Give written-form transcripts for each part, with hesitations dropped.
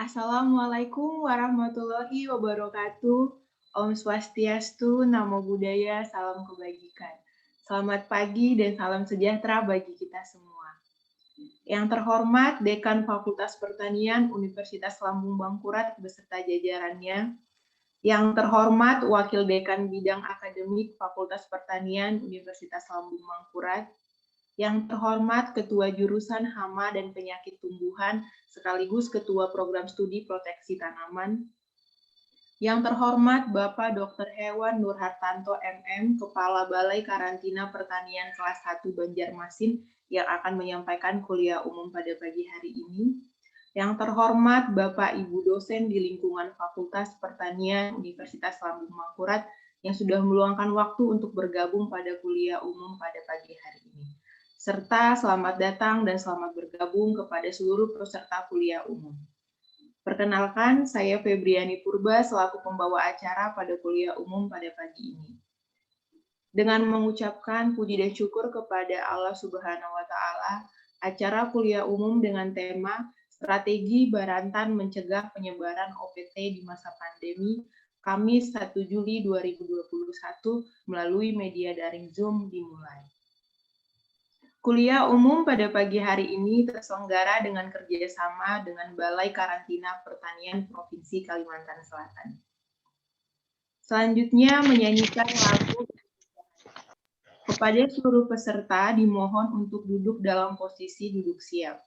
Assalamualaikum warahmatullahi wabarakatuh. Om Swastiastu, Namo Buddhaya, salam kebajikan. Selamat pagi dan salam sejahtera bagi kita semua. Yang terhormat Dekan Fakultas Pertanian Universitas Lambung Mangkurat beserta jajarannya, yang terhormat Wakil Dekan Bidang Akademik Fakultas Pertanian Universitas Lambung Mangkurat, yang terhormat Ketua Jurusan Hama dan Penyakit Tumbuhan sekaligus Ketua Program Studi Proteksi Tanaman, yang terhormat Bapak Dr. Hewan Nur Hartanto MM, Kepala Balai Karantina Pertanian Kelas 1 Banjarmasin yang akan menyampaikan kuliah umum pada pagi hari ini, yang terhormat Bapak Ibu dosen di lingkungan Fakultas Pertanian Universitas Lambung Mangkurat yang sudah meluangkan waktu untuk bergabung pada kuliah umum pada pagi hari ini. Serta selamat datang dan selamat bergabung kepada seluruh peserta kuliah umum. Perkenalkan, saya Febriani Purba selaku pembawa acara pada kuliah umum pada pagi ini. Dengan mengucapkan puji dan syukur kepada Allah Subhanahu wa Ta'ala, acara kuliah umum dengan tema Strategi Barantan Mencegah Penyebaran OPT di Masa Pandemi, Kamis 1 Juli 2021 melalui media daring Zoom dimulai. Kuliah umum pada pagi hari ini terselenggara dengan kerjasama dengan Balai Karantina Pertanian Provinsi Kalimantan Selatan. Selanjutnya menyanyikan lagu. Kepada seluruh peserta dimohon untuk duduk dalam posisi duduk siap.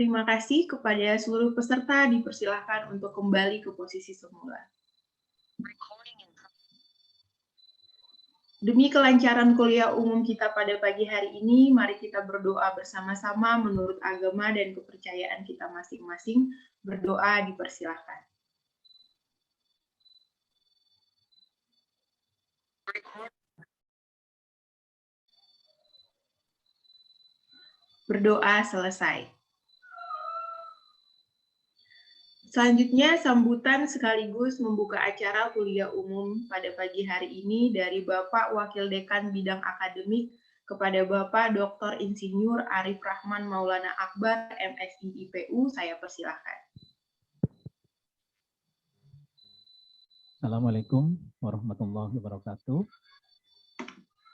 Terima kasih kepada seluruh peserta, dipersilakan untuk kembali ke posisi semula. Demi kelancaran kuliah umum kita pada pagi hari ini, mari kita berdoa bersama-sama menurut agama dan kepercayaan kita masing-masing. Berdoa dipersilakan. Berdoa selesai. Selanjutnya, sambutan sekaligus membuka acara kuliah umum pada pagi hari ini dari Bapak Wakil Dekan Bidang Akademik kepada Bapak Dr. Insinyur Arif Rahman Maulana Akbar, MSI IPU, saya persilahkan. Assalamualaikum warahmatullahi wabarakatuh.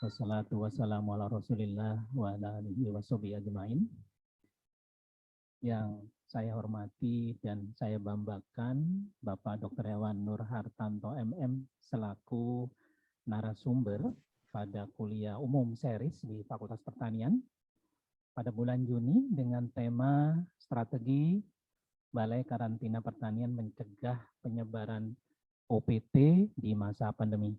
Wassalatu wassalamu ala rasulillah wa ala alihi wa sahbihi ajmain. Yang saya hormati dan saya banggakan Bapak Dr. Hewan Nur Hartanto MM selaku narasumber pada kuliah umum series di Fakultas Pertanian pada bulan Juni dengan tema Strategi Balai Karantina Pertanian Mencegah Penyebaran OPT di Masa Pandemi.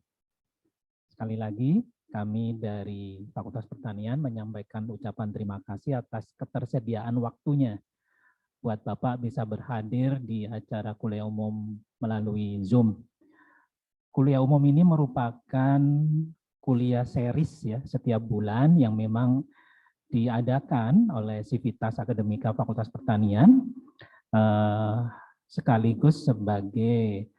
Sekali lagi, kami dari Fakultas Pertanian menyampaikan ucapan terima kasih atas ketersediaan waktunya buat Bapak bisa berhadir di acara kuliah umum melalui Zoom. Kuliah umum ini merupakan kuliah series ya setiap bulan yang memang diadakan oleh Sivitas Akademika Fakultas Pertanian sekaligus sebagai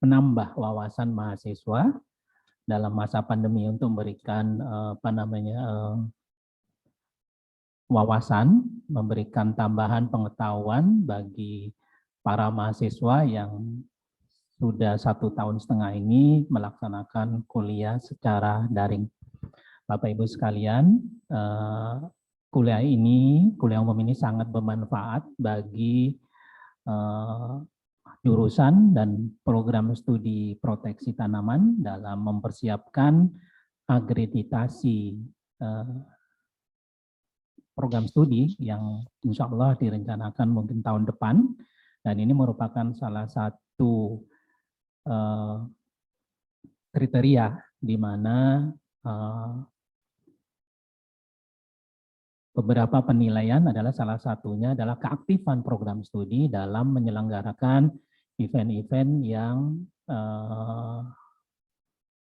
penambah wawasan mahasiswa dalam masa pandemi untuk memberikan wawasan, memberikan tambahan pengetahuan bagi para mahasiswa yang sudah 1,5 tahun ini melaksanakan kuliah secara daring. Bapak Ibu sekalian, kuliah umum ini sangat bermanfaat bagi jurusan dan program studi proteksi tanaman dalam mempersiapkan akreditasi program studi yang insya Allah direncanakan mungkin tahun depan, dan ini merupakan salah satu kriteria di mana beberapa penilaian adalah salah satunya adalah keaktifan program studi dalam menyelenggarakan event-event yang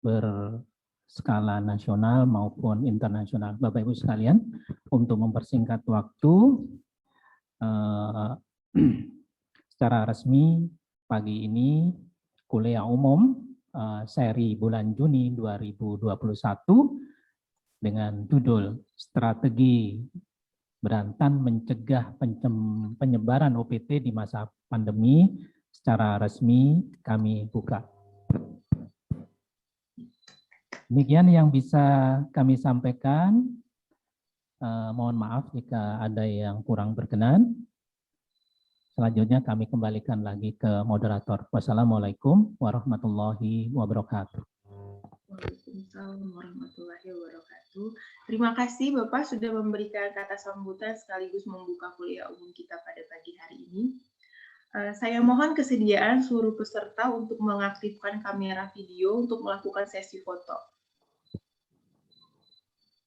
berskala nasional maupun internasional. Bapak Ibu sekalian, untuk mempersingkat waktu, secara resmi pagi ini kuliah umum seri bulan Juni 2021 dengan judul Strategi Berantan Mencegah Penyebaran OPT di Masa Pandemi secara resmi kami buka. Demikian yang bisa kami sampaikan. Mohon maaf jika ada yang kurang berkenan. Selanjutnya kami kembalikan lagi ke moderator. Wassalamualaikum warahmatullahi wabarakatuh. Waalaikumsalam warahmatullahi wabarakatuh. Terima kasih Bapak sudah memberikan kata sambutan sekaligus membuka kuliah umum kita pada pagi hari ini. Saya mohon kesediaan seluruh peserta untuk mengaktifkan kamera video untuk melakukan sesi foto.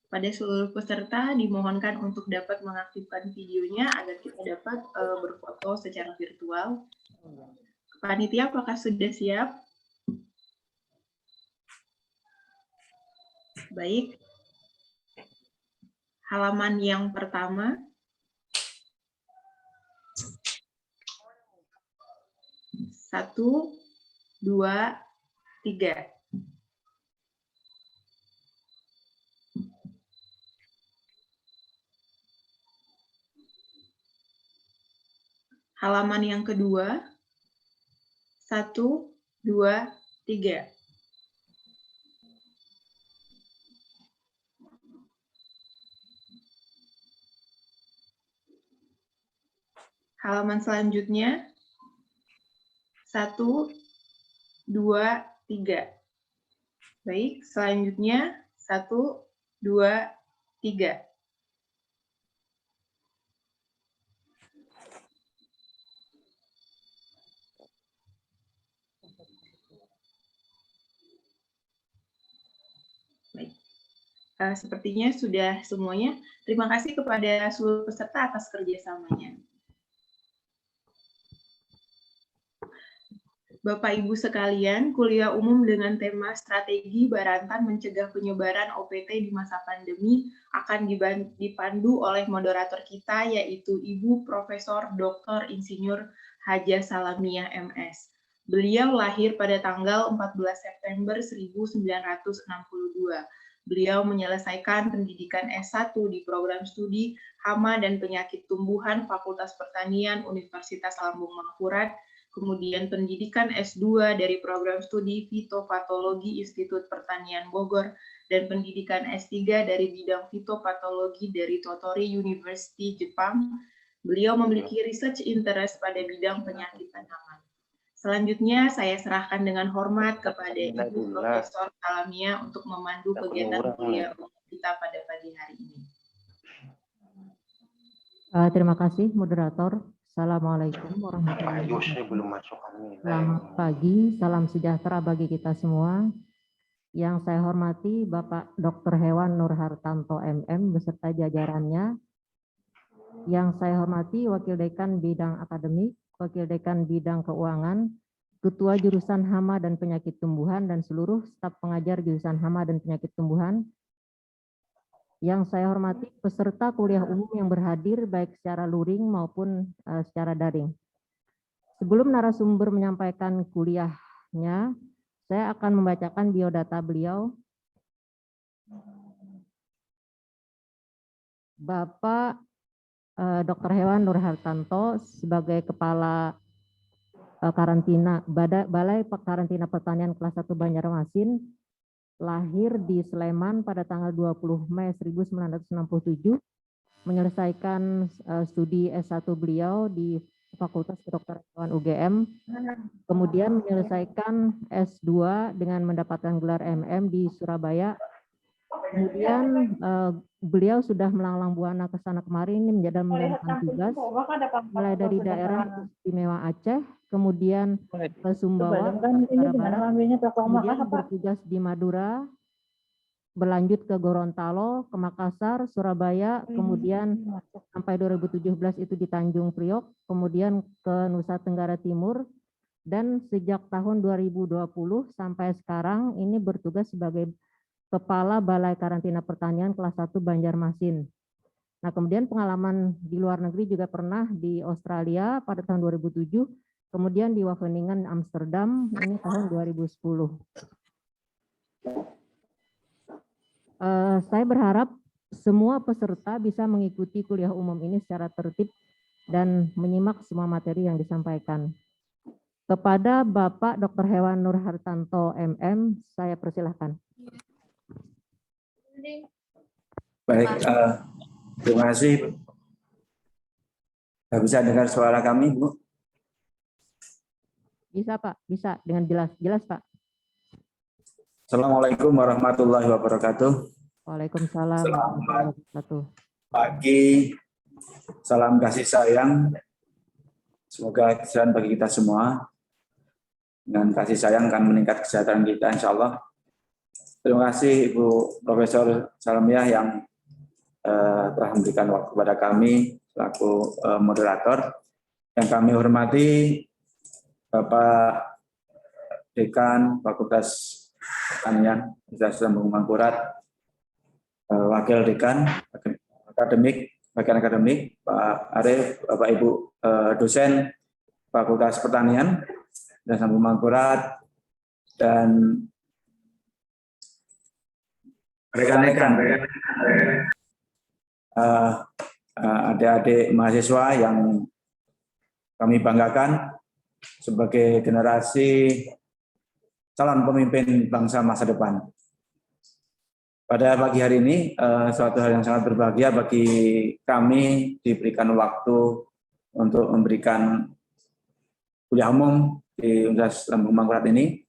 Pada seluruh peserta dimohonkan untuk dapat mengaktifkan videonya agar kita dapat berfoto secara virtual. Panitia, apakah sudah siap? Baik. Halaman yang pertama. Satu, dua, tiga. Halaman yang kedua. 1, 2, 3. Halaman selanjutnya. 1, 2, 3. Baik, selanjutnya 1, 2, 3. Baik. Sepertinya sudah semuanya. Terima kasih kepada seluruh peserta atas kerjasamanya. Bapak Ibu sekalian, kuliah umum dengan tema Strategi Berantan Mencegah Penyebaran OPT di Masa Pandemi akan dipandu oleh moderator kita, yaitu Ibu Profesor Dr. Insinyur Haja Salamiah MS. Beliau lahir pada tanggal 14 September 1962. Beliau menyelesaikan pendidikan S1 di program studi Hama dan Penyakit Tumbuhan Fakultas Pertanian Universitas Lambung Mangkurat, kemudian pendidikan S2 dari program studi Fitopatologi Institut Pertanian Bogor, dan pendidikan S3 dari bidang fitopatologi dari Tottori University, Jepang. Beliau memiliki research interest pada bidang penyakit tanaman. Selanjutnya saya serahkan dengan hormat kepada Ibu Profesor Salamiah untuk memandu kegiatan kuliah kita pada pagi hari ini. Terima kasih moderator. Assalamualaikum warahmatullahi wabarakatuh. Selamat pagi, salam sejahtera bagi kita semua. Yang saya hormati Bapak Dr. Hewan Nur Hartanto MM beserta jajarannya. Yang saya hormati Wakil Dekan Bidang Akademik, Wakil Dekan Bidang Keuangan, Ketua Jurusan Hama dan Penyakit Tumbuhan, dan seluruh staf pengajar Jurusan Hama dan Penyakit Tumbuhan. Yang saya hormati peserta kuliah umum yang berhadir baik secara luring maupun secara daring. Sebelum narasumber menyampaikan kuliahnya, saya akan membacakan biodata beliau. Bapak Dr. Hewan Nur Hartanto sebagai Kepala Karantina Balai Karantina Pertanian kelas 1 Banjarmasin, lahir di Sleman pada tanggal 20 Mei 1967, menyelesaikan studi S1 beliau di Fakultas Kedokteran Hewan UGM, kemudian menyelesaikan S2 dengan mendapatkan gelar MM di Surabaya. Kemudian beliau sudah melanglang buana ke sana kemari ini menjalankan tugas mulai dari daerah istimewa Aceh, kemudian ke Sumbawa, Sumatera Barat, kemudian bertugas di Madura, berlanjut ke Gorontalo, ke Makassar, Surabaya, kemudian sampai 2017 itu di Tanjung Priok, kemudian ke Nusa Tenggara Timur, dan sejak tahun 2020 sampai sekarang ini bertugas sebagai Kepala Balai Karantina Pertanian kelas 1 Banjarmasin. Nah, kemudian pengalaman di luar negeri juga pernah di Australia pada tahun 2007, kemudian di Wageningen Amsterdam ini tahun 2010. Saya berharap semua peserta bisa mengikuti kuliah umum ini secara tertib dan menyimak semua materi yang disampaikan. Kepada Bapak Dr. Hewan Nur Hartanto MM, saya persilahkan. Baik, terima kasih. Bisa dengar suara kami, Bu? Bisa, Pak. Bisa dengan jelas. Jelas, Pak. Assalamualaikum warahmatullahi wabarakatuh. Waalaikumsalam warahmatullahi wabarakatuh. Pagi, salam kasih sayang. Semoga kesehatan bagi kita semua. Dengan kasih sayang akan meningkat kesehatan kita, insya Allah. Terima kasih Ibu Profesor Salmiah yang telah memberikan waktu kepada kami selaku moderator. Yang kami hormati Bapak Dekan Fakultas Pertanian Universitas Lambung Mangkurat, Wakil Dekan Bagian Akademik, Pak Arief, Bapak Ibu dosen Fakultas Pertanian dan Lambung Mangkurat, dan rekan-rekan adik-adik mahasiswa yang kami banggakan sebagai generasi calon pemimpin bangsa masa depan. Pada pagi hari ini, suatu hal yang sangat berbahagia bagi kami diberikan waktu untuk memberikan kuliah umum di Universitas Lambung Mangkurat ini.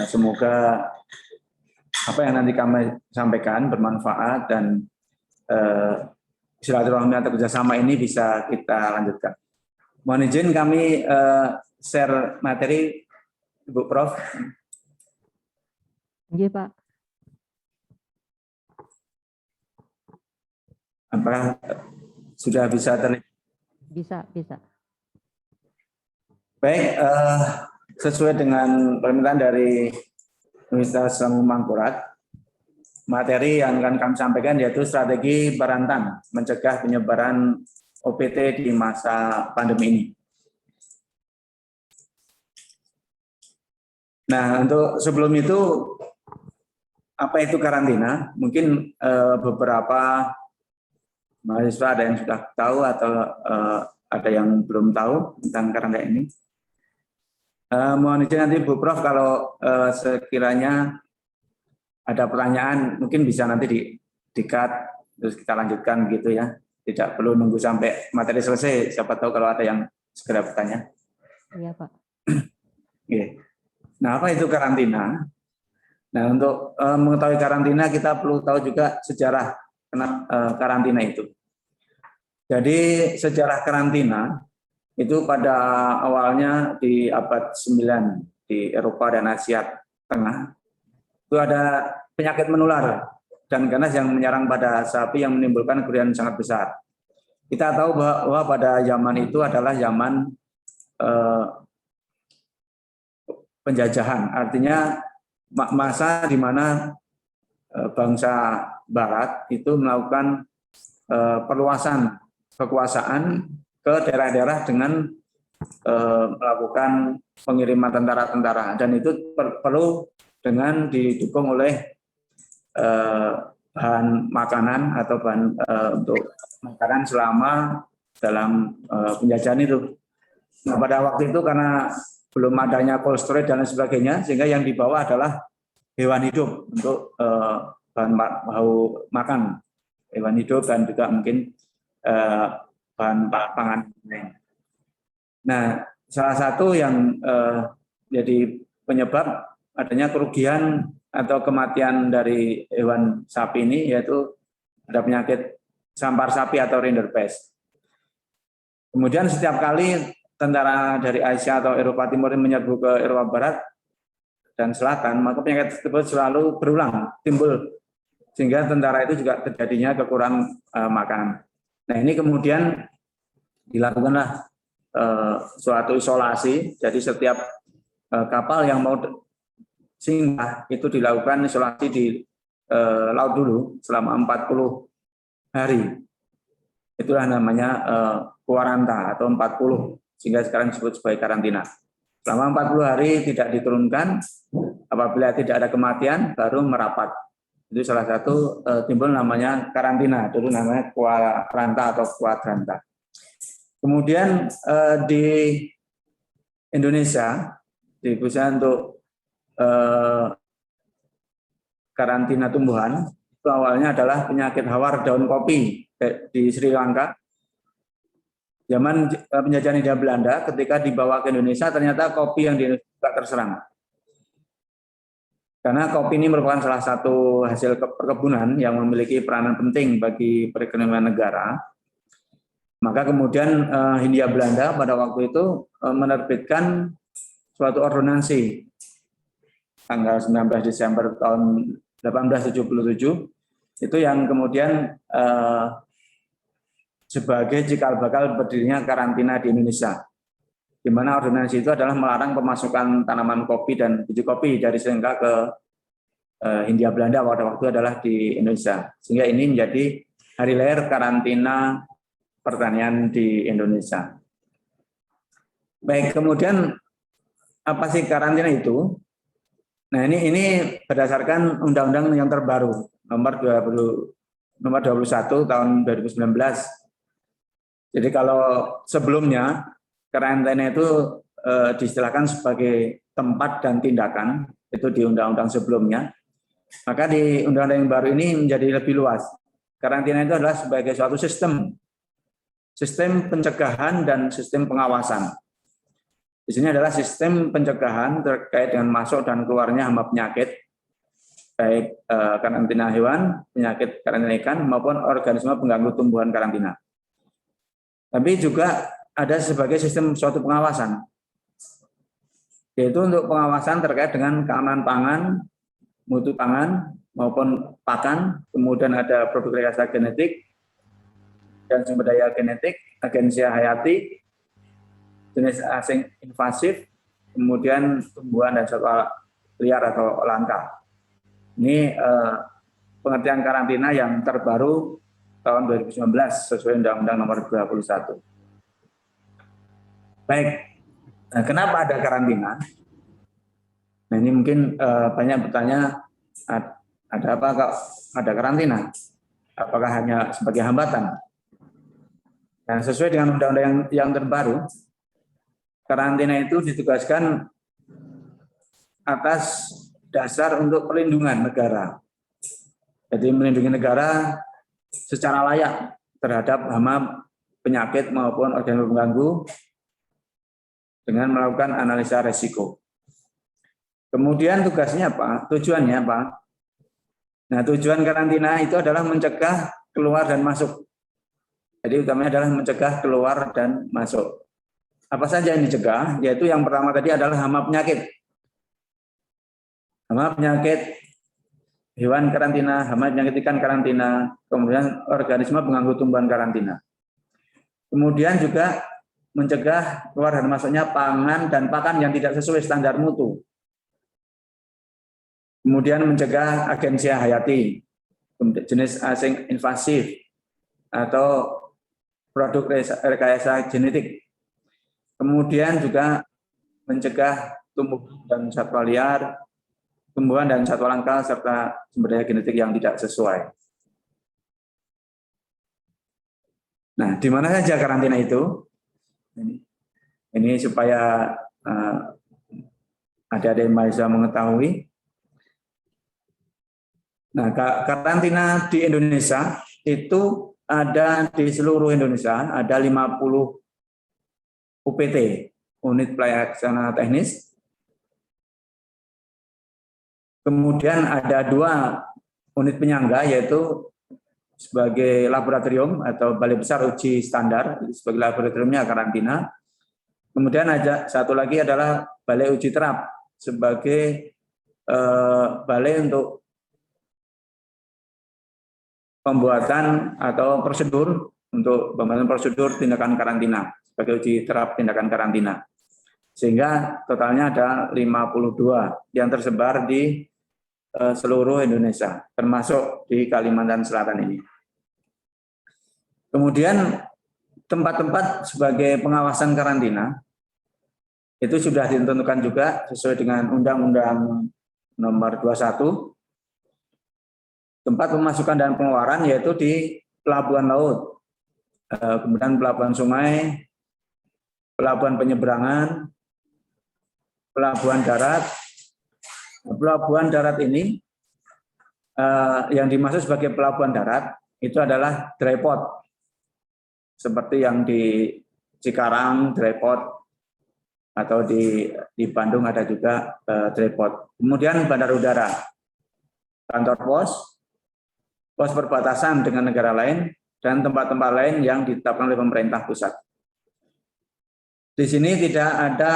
Semoga apa yang nanti kami sampaikan bermanfaat dan silaturahmi atau kerjasama ini bisa kita lanjutkan. Mohon izin kami share materi, Ibu Prof. Iya, Pak. Apakah sudah bisa terlihat? Bisa. Baik, sesuai dengan permintaan dari Universitas Lambung Mangkurat, materi yang akan kami sampaikan yaitu strategi berantan mencegah penyebaran OPT di masa pandemi ini. Nah, untuk sebelum itu, apa itu karantina? Mungkin beberapa mahasiswa ada yang sudah tahu atau ada yang belum tahu tentang karantina ini. Mohon izin nanti Bu Prof kalau sekiranya ada pertanyaan mungkin bisa nanti di-cut terus kita lanjutkan gitu ya. Tidak perlu nunggu sampai materi selesai, siapa tahu kalau ada yang segera bertanya. Iya, Pak. Oke. Nah, apa itu karantina? Nah, untuk mengetahui karantina kita perlu tahu juga sejarah karantina itu. Jadi sejarah karantina itu pada awalnya di abad 9 di Eropa dan Asia Tengah. itu ada penyakit menular dan ganas yang menyerang pada sapi yang menimbulkan kerugian sangat besar. Kita tahu bahwa pada zaman itu adalah zaman penjajahan, artinya masa di mana bangsa Barat itu melakukan perluasan kekuasaan ke daerah-daerah dengan melakukan pengiriman tentara-tentara, dan itu perlu dengan didukung oleh bahan makanan atau bahan untuk makanan selama dalam penjajahan itu. Nah, pada waktu itu karena belum adanya cold storage dan lain sebagainya, sehingga yang dibawa adalah hewan hidup untuk bahan baku makan, hewan hidup dan juga mungkin bahan pangan. Nah, salah satu yang jadi penyebab adanya kerugian atau kematian dari hewan sapi ini yaitu ada penyakit sampar sapi atau rinderpest. Kemudian setiap kali tentara dari Asia atau Eropa Timur menyerbu ke Eropa Barat dan Selatan, maka penyakit tersebut selalu berulang timbul, sehingga tentara itu juga terjadinya kekurangan makanan. Nah, ini kemudian dilakukanlah suatu isolasi, jadi setiap kapal yang mau singgah itu dilakukan isolasi di laut dulu selama 40 hari. Itulah namanya kuaranta atau 40, sehingga sekarang disebut sebagai karantina. Selama 40 hari tidak diturunkan, apabila tidak ada kematian baru merapat. Itu salah satu timbul namanya karantina, dulu namanya kuaranta atau kuadranta. Kemudian di Indonesia dikhususkan untuk karantina tumbuhan, itu awalnya adalah penyakit hawar daun kopi di Sri Lanka. Zaman penjajahan Hindia Belanda, ketika dibawa ke Indonesia, ternyata kopi yang di Indonesia terserang. Karena kopi ini merupakan salah satu hasil perkebunan yang memiliki peranan penting bagi perekonomian negara. Maka kemudian Hindia Belanda pada waktu itu menerbitkan suatu ordonansi tanggal 19 Desember tahun 1877, itu yang kemudian sebagai cikal bakal berdirinya karantina di Indonesia, di mana ordonansi itu adalah melarang pemasukan tanaman kopi dan biji kopi dari Sri Lanka ke Hindia Belanda pada waktu adalah di Indonesia, sehingga ini menjadi hari lahir karantina pertanian di Indonesia. Baik, kemudian apa sih karantina itu? Nah, ini berdasarkan undang-undang yang terbaru nomor 21 tahun 2019. Jadi kalau sebelumnya karantina itu diistilahkan sebagai tempat dan tindakan, itu di undang-undang sebelumnya. Maka di undang-undang yang baru ini menjadi lebih luas. Karantina itu adalah sebagai suatu sistem pencegahan dan sistem pengawasan. Di sini adalah sistem pencegahan terkait dengan masuk dan keluarnya hama penyakit, baik karantina hewan, penyakit karantina ikan, maupun organisme pengganggu tumbuhan karantina. Tapi juga ada sebagai sistem suatu pengawasan, yaitu untuk pengawasan terkait dengan keamanan pangan, mutu pangan, maupun pakan, kemudian ada produk rekayasa genetik dan sumber daya genetik, agensi hayati, jenis asing invasif, kemudian tumbuhan dan satwa liar atau langka. Ini pengertian karantina yang terbaru tahun 2019 sesuai Undang-Undang Nomor 21. Baik, nah, kenapa ada karantina? Nah, ini mungkin banyak bertanya, ada apa kok ada karantina? Apakah hanya sebagai hambatan? Nah, sesuai dengan undang-undang yang terbaru, karantina itu ditugaskan atas dasar untuk perlindungan negara. Jadi melindungi negara secara layak terhadap hama, penyakit maupun organisme pengganggu dengan melakukan analisa resiko. Kemudian tugasnya apa? Tujuannya apa? Nah, tujuan karantina itu adalah mencegah keluar dan masuk. Jadi utamanya adalah mencegah keluar dan masuk. Apa saja yang dicegah? Yaitu yang pertama tadi adalah hama penyakit. Hama penyakit hewan karantina, hama penyakit ikan karantina, kemudian organisme pengganggu tumbuhan karantina. Kemudian juga mencegah keluar dan masuknya pangan dan pakan yang tidak sesuai standar mutu. Kemudian mencegah agensia hayati, jenis asing invasif, atau produk rekayasa genetik. Kemudian juga mencegah tumbuhan dan satwa langka, serta sumber daya genetik yang tidak sesuai. Nah, di mana saja karantina itu? Ini supaya adik-adik mahasiswa mengetahui. Nah, karantina di Indonesia itu ada di seluruh Indonesia, ada 50 UPT, unit pelaksana teknis. Kemudian ada 2 unit penyangga, yaitu sebagai laboratorium atau balai besar uji standar, sebagai laboratoriumnya karantina. Kemudian ada satu lagi adalah balai uji terap, sebagai balai untuk pembuatan atau prosedur, untuk pembuatan prosedur tindakan karantina, sebagai uji terap tindakan karantina. Sehingga totalnya ada 52 yang tersebar di seluruh Indonesia, termasuk di Kalimantan Selatan ini. Kemudian tempat-tempat sebagai pengawasan karantina itu sudah ditentukan juga sesuai dengan Undang-Undang Nomor 21. Tempat pemasukan dan pengeluaran yaitu di pelabuhan laut, kemudian pelabuhan sungai, pelabuhan penyeberangan, pelabuhan darat. Pelabuhan darat ini yang dimaksud sebagai pelabuhan darat itu adalah dry port, seperti yang di Cikarang dry port, atau di Bandung ada juga dry port. Kemudian bandar udara, kantor pos perbatasan dengan negara lain, dan tempat-tempat lain yang ditetapkan oleh pemerintah pusat. Di sini tidak ada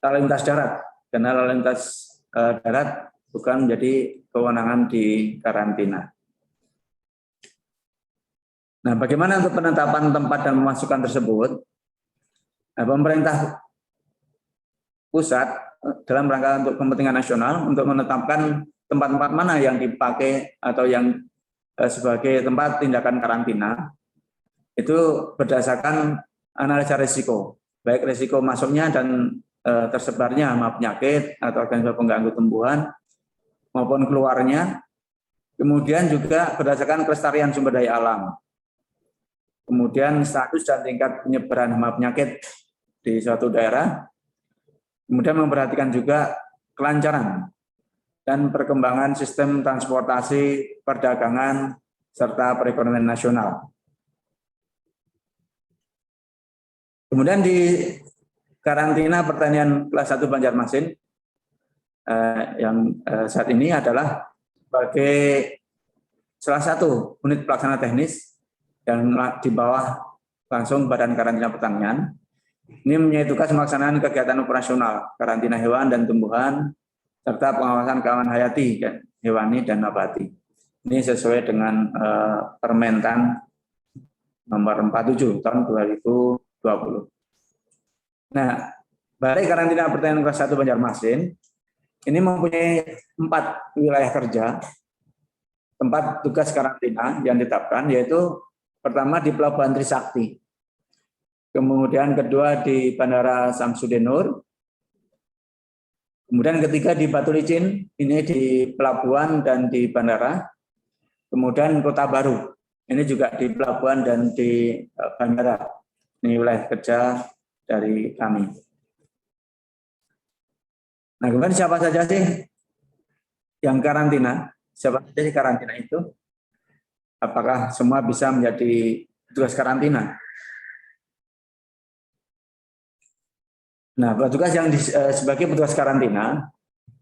lalu lintas darat, karena lalu lintas darat bukan menjadi kewenangan di karantina. Nah, bagaimana untuk penetapan tempat dan pemasukan tersebut? Nah, pemerintah pusat dalam rangka untuk kepentingan nasional untuk menetapkan tempat-tempat mana yang dipakai atau yang sebagai tempat tindakan karantina, itu berdasarkan analisa risiko, baik risiko masuknya dan tersebarnya hama penyakit atau organisme pengganggu tumbuhan maupun keluarnya, kemudian juga berdasarkan kelestarian sumber daya alam, kemudian status dan tingkat penyebaran hama penyakit di suatu daerah, kemudian memperhatikan juga kelancaran dan perkembangan sistem transportasi, perdagangan, serta perekonomian nasional. Kemudian di karantina pertanian kelas 1 Banjarmasin yang saat ini adalah sebagai salah satu unit pelaksana teknis yang di bawah langsung Badan Karantina Pertanian. Ini mempunyai tugas melaksanakan kegiatan operasional karantina hewan dan tumbuhan serta pengawasan keamanan hayati, hewani dan nabati. Ini sesuai dengan Permentan nomor 47 tahun 2020. Nah, Balai Karantina Pertanian kelas 1 Banjarmasin ini mempunyai 4 wilayah kerja, tempat tugas karantina yang ditetapkan, yaitu pertama di Pelabuhan Trisakti, kemudian kedua di Bandara Samsudin Nur, kemudian ketiga di Batu Licin, ini di pelabuhan dan di bandara, kemudian Kota Baru, ini juga di pelabuhan dan di bandara. Ini wilayah kerja dari kami. Nah, kemudian siapa saja sih yang karantina? Siapa saja sih karantina itu? Apakah semua bisa menjadi petugas karantina? Nah, petugas yang sebagai petugas karantina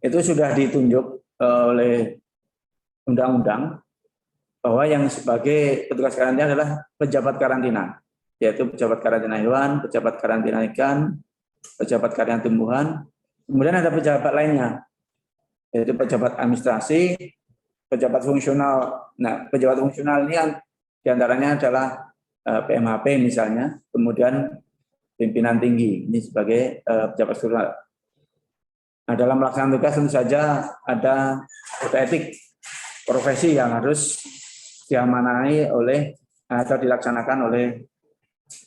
itu sudah ditunjuk oleh undang-undang bahwa yang sebagai petugas karantina adalah pejabat karantina, yaitu pejabat karantina hewan, pejabat karantina ikan, pejabat karantina tumbuhan, kemudian ada pejabat lainnya, yaitu pejabat administrasi, pejabat fungsional. Nah, pejabat fungsional ini yang diantaranya adalah PMHP misalnya, kemudian pimpinan tinggi, ini sebagai pejabat fungsional. Nah, dalam melaksanakan tugas tentu saja ada kode etik profesi yang harus diamanai oleh atau dilaksanakan oleh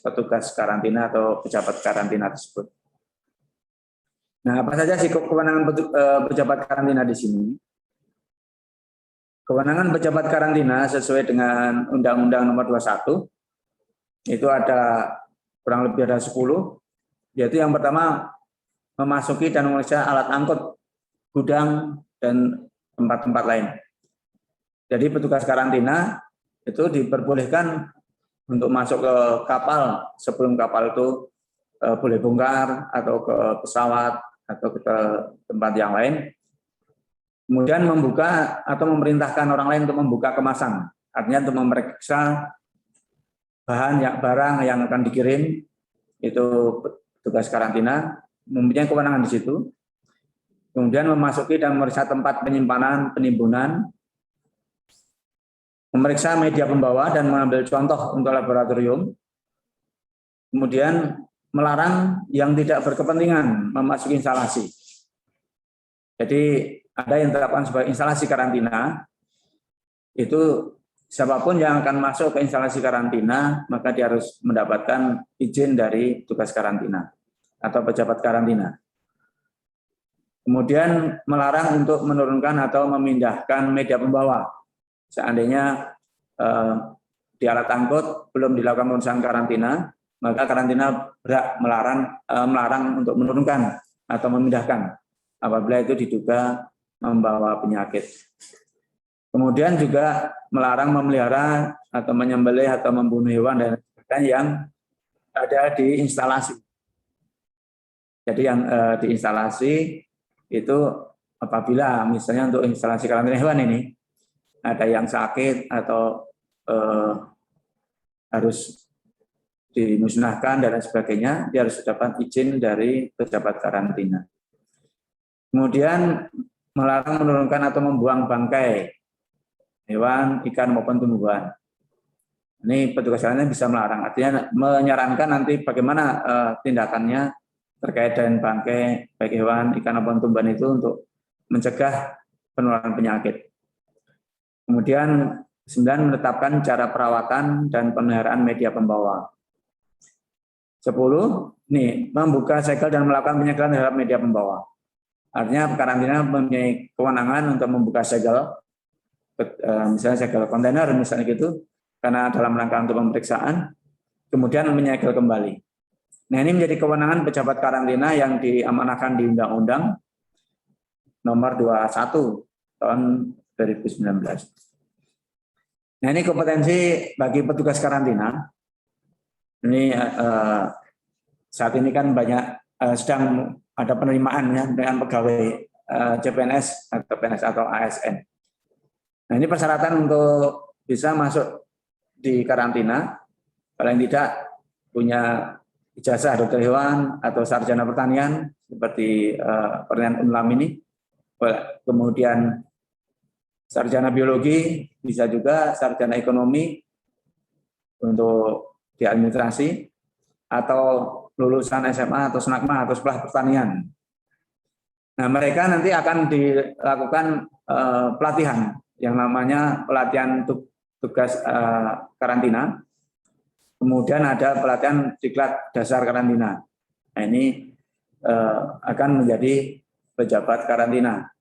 petugas karantina atau pejabat karantina tersebut. Nah, apa saja sih kewenangan pejabat karantina di sini? Kewenangan pejabat karantina sesuai dengan Undang-Undang Nomor 21 itu ada kurang lebih ada 10, yaitu yang pertama memasuki dan memeriksa alat angkut, gudang, dan tempat-tempat lain. Jadi petugas karantina itu diperbolehkan untuk masuk ke kapal sebelum kapal itu boleh bongkar atau ke pesawat atau ke tempat yang lain. Kemudian membuka atau memerintahkan orang lain untuk membuka kemasan, artinya untuk memeriksa barang yang akan dikirim. Itu petugas karantina mempunyai kewenangan di situ. Kemudian memasuki dan memeriksa tempat penyimpanan, penimbunan, memeriksa media pembawa dan mengambil contoh untuk laboratorium. Kemudian melarang yang tidak berkepentingan memasuki instalasi. Jadi ada yang ditetapkan sebagai instalasi karantina, itu siapapun yang akan masuk ke instalasi karantina, maka dia harus mendapatkan izin dari tugas karantina atau pejabat karantina. Kemudian melarang untuk menurunkan atau memindahkan media pembawa. Seandainya di alat angkut belum dilakukan pemeriksaan karantina, maka karantina berhak melarang untuk menurunkan atau memindahkan apabila itu diduga membawa penyakit. Kemudian juga melarang memelihara atau menyembelih atau membunuh hewan dan sebagainya yang ada di instalasi. Jadi yang di instalasi itu apabila misalnya untuk instalasi karantina hewan ini ada yang sakit atau harus dimusnahkan dan sebagainya, dia harus dapat izin dari pejabat karantina. Kemudian melarang menurunkan atau membuang bangkai hewan, ikan maupun tumbuhan. Ini petugas karantina bisa melarang, artinya menyarankan nanti bagaimana tindakannya terkait dengan bangkai baik hewan, ikan maupun tumbuhan itu untuk mencegah penularan penyakit. Kemudian 9 menetapkan cara perawatan dan pemeliharaan media pembawa. 10 nih membuka segel dan melakukan penyegelan terhadap media pembawa. Artinya karantina mempunyai kewenangan untuk membuka segel, misalnya segel kontainer misalnya gitu, karena dalam rangka untuk pemeriksaan, kemudian menyegel kembali. Nah, ini menjadi kewenangan pejabat karantina yang diamanahkan di Undang-Undang Nomor 21 tahun 2019. Nah, ini kompetensi bagi petugas karantina. Ini saat ini kan banyak sedang ada penerimaan ya dengan pegawai CPNS atau PNS atau ASN. Nah, ini persyaratan untuk bisa masuk di karantina, paling tidak punya ijazah dokter hewan atau sarjana pertanian seperti pertanian Unlam ini, kemudian sarjana biologi, bisa juga sarjana ekonomi untuk di administrasi, atau lulusan SMA atau SNAKMA atau sekolah pertanian. Nah, mereka nanti akan dilakukan pelatihan yang namanya pelatihan tugas karantina. Kemudian ada pelatihan diklat dasar karantina. Nah, ini akan menjadi pejabat karantina.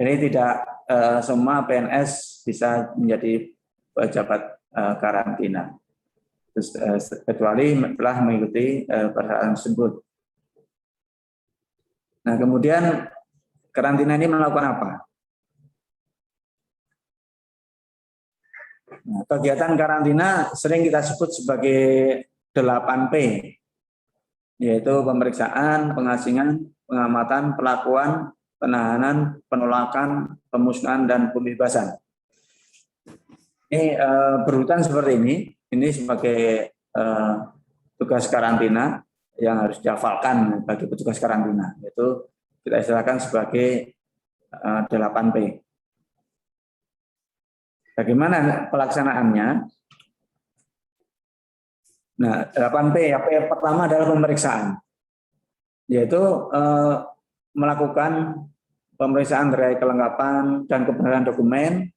Ini tidak semua PNS bisa menjadi pejabat karantina, kecuali telah mengikuti persyaratan tersebut. Nah, kemudian karantina ini melakukan apa? Nah, kegiatan karantina sering kita sebut sebagai 8P, yaitu pemeriksaan, pengasingan, pengamatan, pelakuan, penahanan, penolakan, pemusnahan, dan pembebasan. Ini berurutan seperti ini sebagai tugas karantina yang harus dihafalkan bagi petugas karantina, yaitu kita istilahkan sebagai 8P. Bagaimana pelaksanaannya? Nah, 8P, yang pertama adalah pemeriksaan, yaitu melakukan pemeriksaan terkait kelengkapan dan kebenaran dokumen,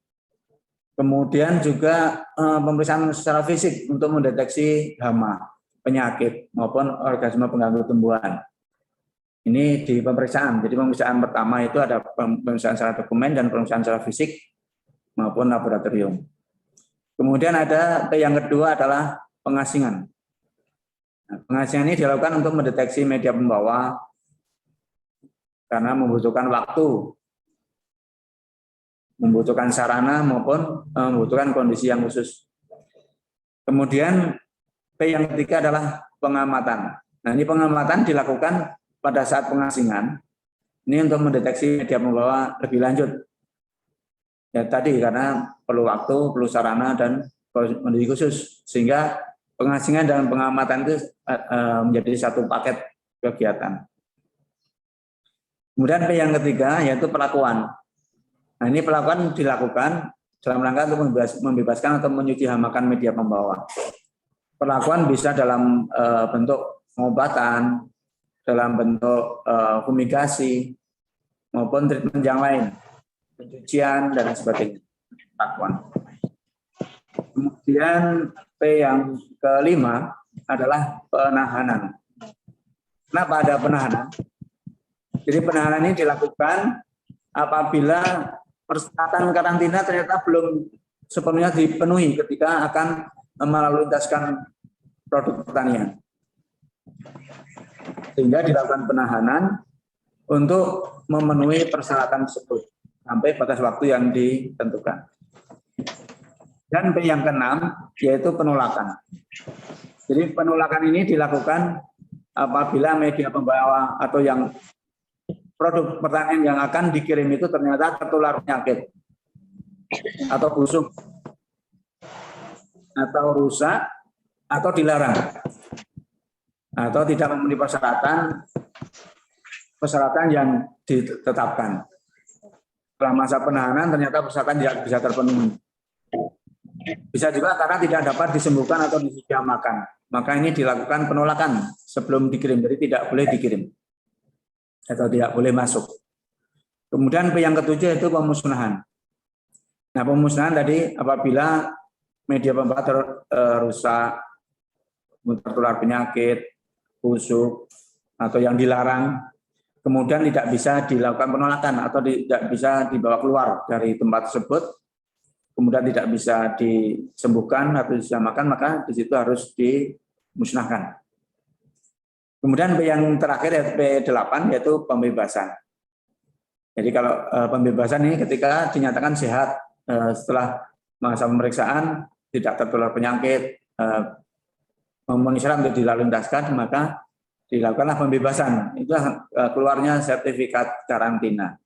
kemudian juga pemeriksaan secara fisik untuk mendeteksi hama, penyakit, maupun organisme pengganggu tumbuhan. Ini di pemeriksaan. Jadi pemeriksaan pertama itu ada pemeriksaan secara dokumen dan pemeriksaan secara fisik maupun laboratorium. Kemudian ada yang kedua adalah pengasingan. Nah, pengasingan ini dilakukan untuk mendeteksi media pembawa karena membutuhkan waktu, membutuhkan sarana maupun membutuhkan kondisi yang khusus. Kemudian P yang ketiga adalah pengamatan. Nah, ini pengamatan dilakukan pada saat pengasingan, ini untuk mendeteksi media pembawa lebih lanjut. Ya tadi karena perlu waktu, perlu sarana dan kondisi khusus, sehingga pengasingan dan pengamatan itu menjadi satu paket kegiatan. Kemudian P yang ketiga yaitu pelakuan. Nah, ini pelakuan dilakukan dalam rangka untuk membebaskan atau menyuci hamakan media pembawa. Pelakuan bisa dalam bentuk pengobatan, dalam bentuk fumigasi, maupun treatment yang lain, pencucian, dan sebagainya. Pelakuan. Kemudian P yang kelima adalah penahanan. Kenapa ada penahanan? Jadi penahanan ini dilakukan apabila persyaratan karantina ternyata belum sepenuhnya dipenuhi ketika akan melalu lintaskan produk pertanian. Sehingga dilakukan penahanan untuk memenuhi persyaratan tersebut sampai batas waktu yang ditentukan. Dan P yang keenam yaitu penolakan. Jadi penolakan ini dilakukan apabila media pembawa atau yang produk pertanian yang akan dikirim itu ternyata tertular penyakit atau busuk atau rusak atau dilarang atau tidak memenuhi persyaratan yang ditetapkan. Setelah masa penahanan ternyata persyaratan tidak bisa terpenuhi. Bisa juga karena tidak dapat disembuhkan atau disediamakan. Maka ini dilakukan penolakan sebelum dikirim, jadi tidak boleh dikirim atau tidak boleh masuk. Kemudian P yang ketujuh itu pemusnahan. Nah, pemusnahan tadi apabila media pembawa rusak, tertular penyakit, busuk, atau yang dilarang, kemudian tidak bisa dilakukan penolakan atau tidak bisa dibawa keluar dari tempat tersebut, kemudian tidak bisa disembuhkan atau disediamakan, maka di situ harus dimusnahkan. Kemudian P yang terakhir P8 yaitu pembebasan. Jadi kalau pembebasan ini ketika dinyatakan sehat setelah masa pemeriksaan, tidak tertular penyakit, memenuhi syarat untuk dilalu lintaskan, maka dilakukanlah pembebasan. Itulah keluarnya sertifikat karantina.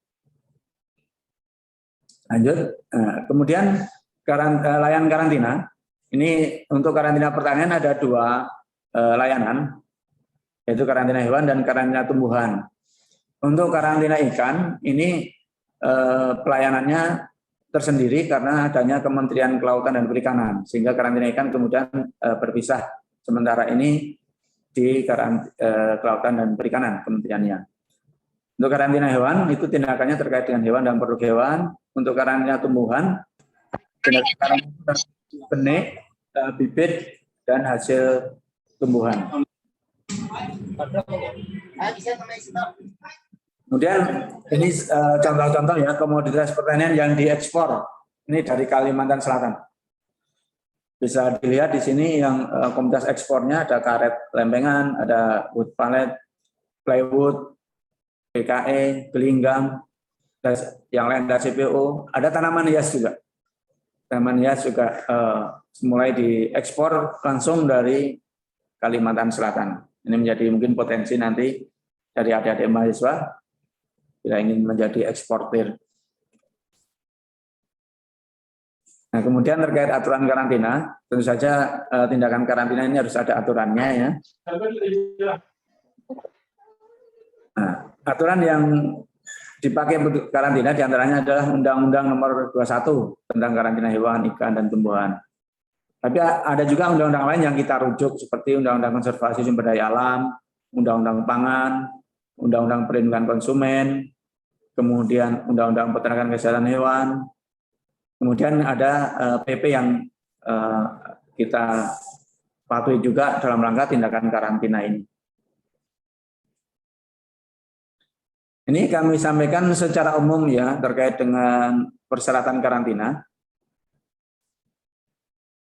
Lanjut. Kemudian layanan karantina. Ini untuk karantina pertanian ada dua layanan, yaitu karantina hewan dan karantina tumbuhan. Untuk karantina ikan, ini pelayanannya tersendiri karena adanya Kementerian Kelautan dan Perikanan, sehingga karantina ikan kemudian berpisah sementara ini di Kelautan dan Perikanan kementeriannya. Untuk karantina hewan, itu tindakannya terkait dengan hewan dan produk hewan. Untuk karantina tumbuhan, tindakan benih, bibit, dan hasil tumbuhan. Kemudian ini contoh-contoh ya komoditas pertanian yang diekspor. Ini dari Kalimantan Selatan. Bisa dilihat di sini yang komoditas ekspornya ada karet lempengan, ada wood pallet, plywood, PKE, gelinggang, yang lain ada CPO, ada tanaman hias juga. Tanaman hias juga mulai diekspor langsung dari Kalimantan Selatan. Ini menjadi mungkin potensi nanti dari adik-adik mahasiswa bila ingin menjadi eksportir. Nah, kemudian terkait aturan karantina, tentu saja tindakan karantina ini harus ada aturannya ya. Nah, aturan yang dipakai untuk karantina diantaranya adalah Undang-Undang Nomor 21 tentang karantina hewan, ikan, dan tumbuhan. Tapi ada juga undang-undang lain yang kita rujuk seperti Undang-Undang Konservasi Sumber Daya Alam, Undang-Undang Pangan, Undang-Undang Perlindungan Konsumen, kemudian Undang-Undang Peternakan Kesehatan Hewan, kemudian ada PP yang kita patuhi juga dalam rangka tindakan karantina ini. Ini kami sampaikan secara umum ya terkait dengan persyaratan karantina.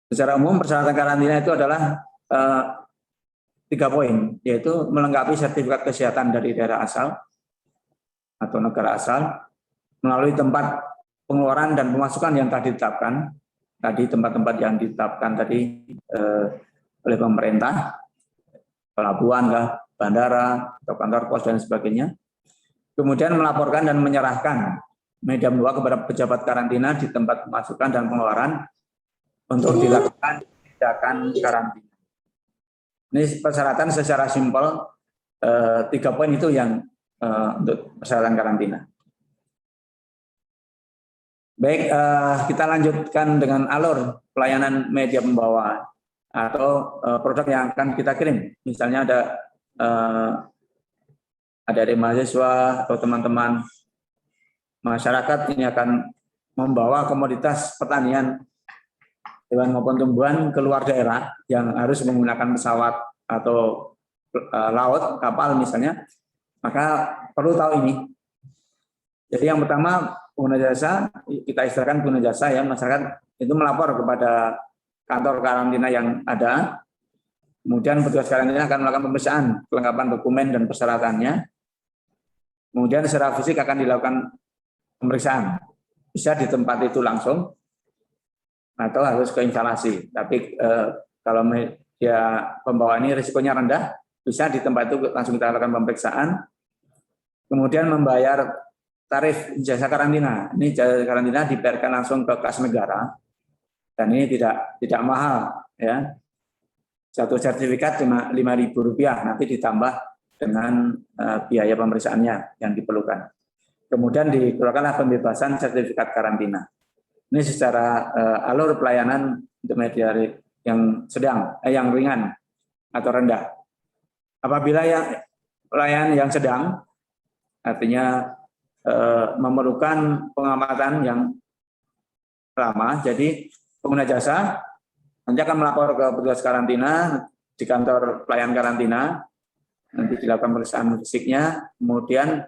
Secara umum persyaratan karantina itu adalah 3 poin, yaitu melengkapi sertifikat kesehatan dari daerah asal atau negara asal, melalui tempat pengeluaran dan pemasukan yang telah ditetapkan, tadi tempat-tempat yang ditetapkan tadi oleh pemerintah, pelabuhan, bandara, atau kantor pos dan sebagainya. Kemudian melaporkan dan menyerahkan media 2 kepada pejabat karantina di tempat pemasukan dan pengeluaran untuk dilakukan tindakan karantina. Ini persyaratan secara simpel 3 poin itu yang untuk persyaratan karantina. Baik, kita lanjutkan dengan alur pelayanan media pembawa atau produk yang akan kita kirim. Misalnya ada dari mahasiswa atau teman-teman masyarakat ini akan membawa komoditas pertanian hewan maupun tumbuhan ke luar daerah yang harus menggunakan pesawat atau laut, kapal misalnya, maka perlu tahu ini. Jadi yang pertama pengguna jasa, kita istilahkan pengguna jasa ya, masyarakat itu melapor kepada kantor karantina yang ada, kemudian petugas karantina akan melakukan pemeriksaan kelengkapan dokumen dan persyaratannya. Kemudian secara fisik akan dilakukan pemeriksaan, bisa di tempat itu langsung atau harus ke instalasi. Tapi kalau media pembawa ini risikonya rendah, bisa di tempat itu langsung kita lakukan pemeriksaan. Kemudian membayar tarif jasa karantina. Ini jasa karantina dibayarkan langsung ke kas negara dan ini tidak mahal ya. Satu sertifikat cuma Rp5.000, nanti ditambah dengan biaya pemeriksaannya yang diperlukan. Kemudian dikeluarkanlah pembebasan sertifikat karantina. Ini secara alur pelayanan untuk media yang sedang, yang ringan atau rendah. Apabila yang pelayanan yang sedang, artinya memerlukan pengamatan yang lama, jadi pengguna jasa nanti akan melapor ke petugas karantina di kantor pelayan karantina. Nanti dilakukan pemeriksaan fisiknya, kemudian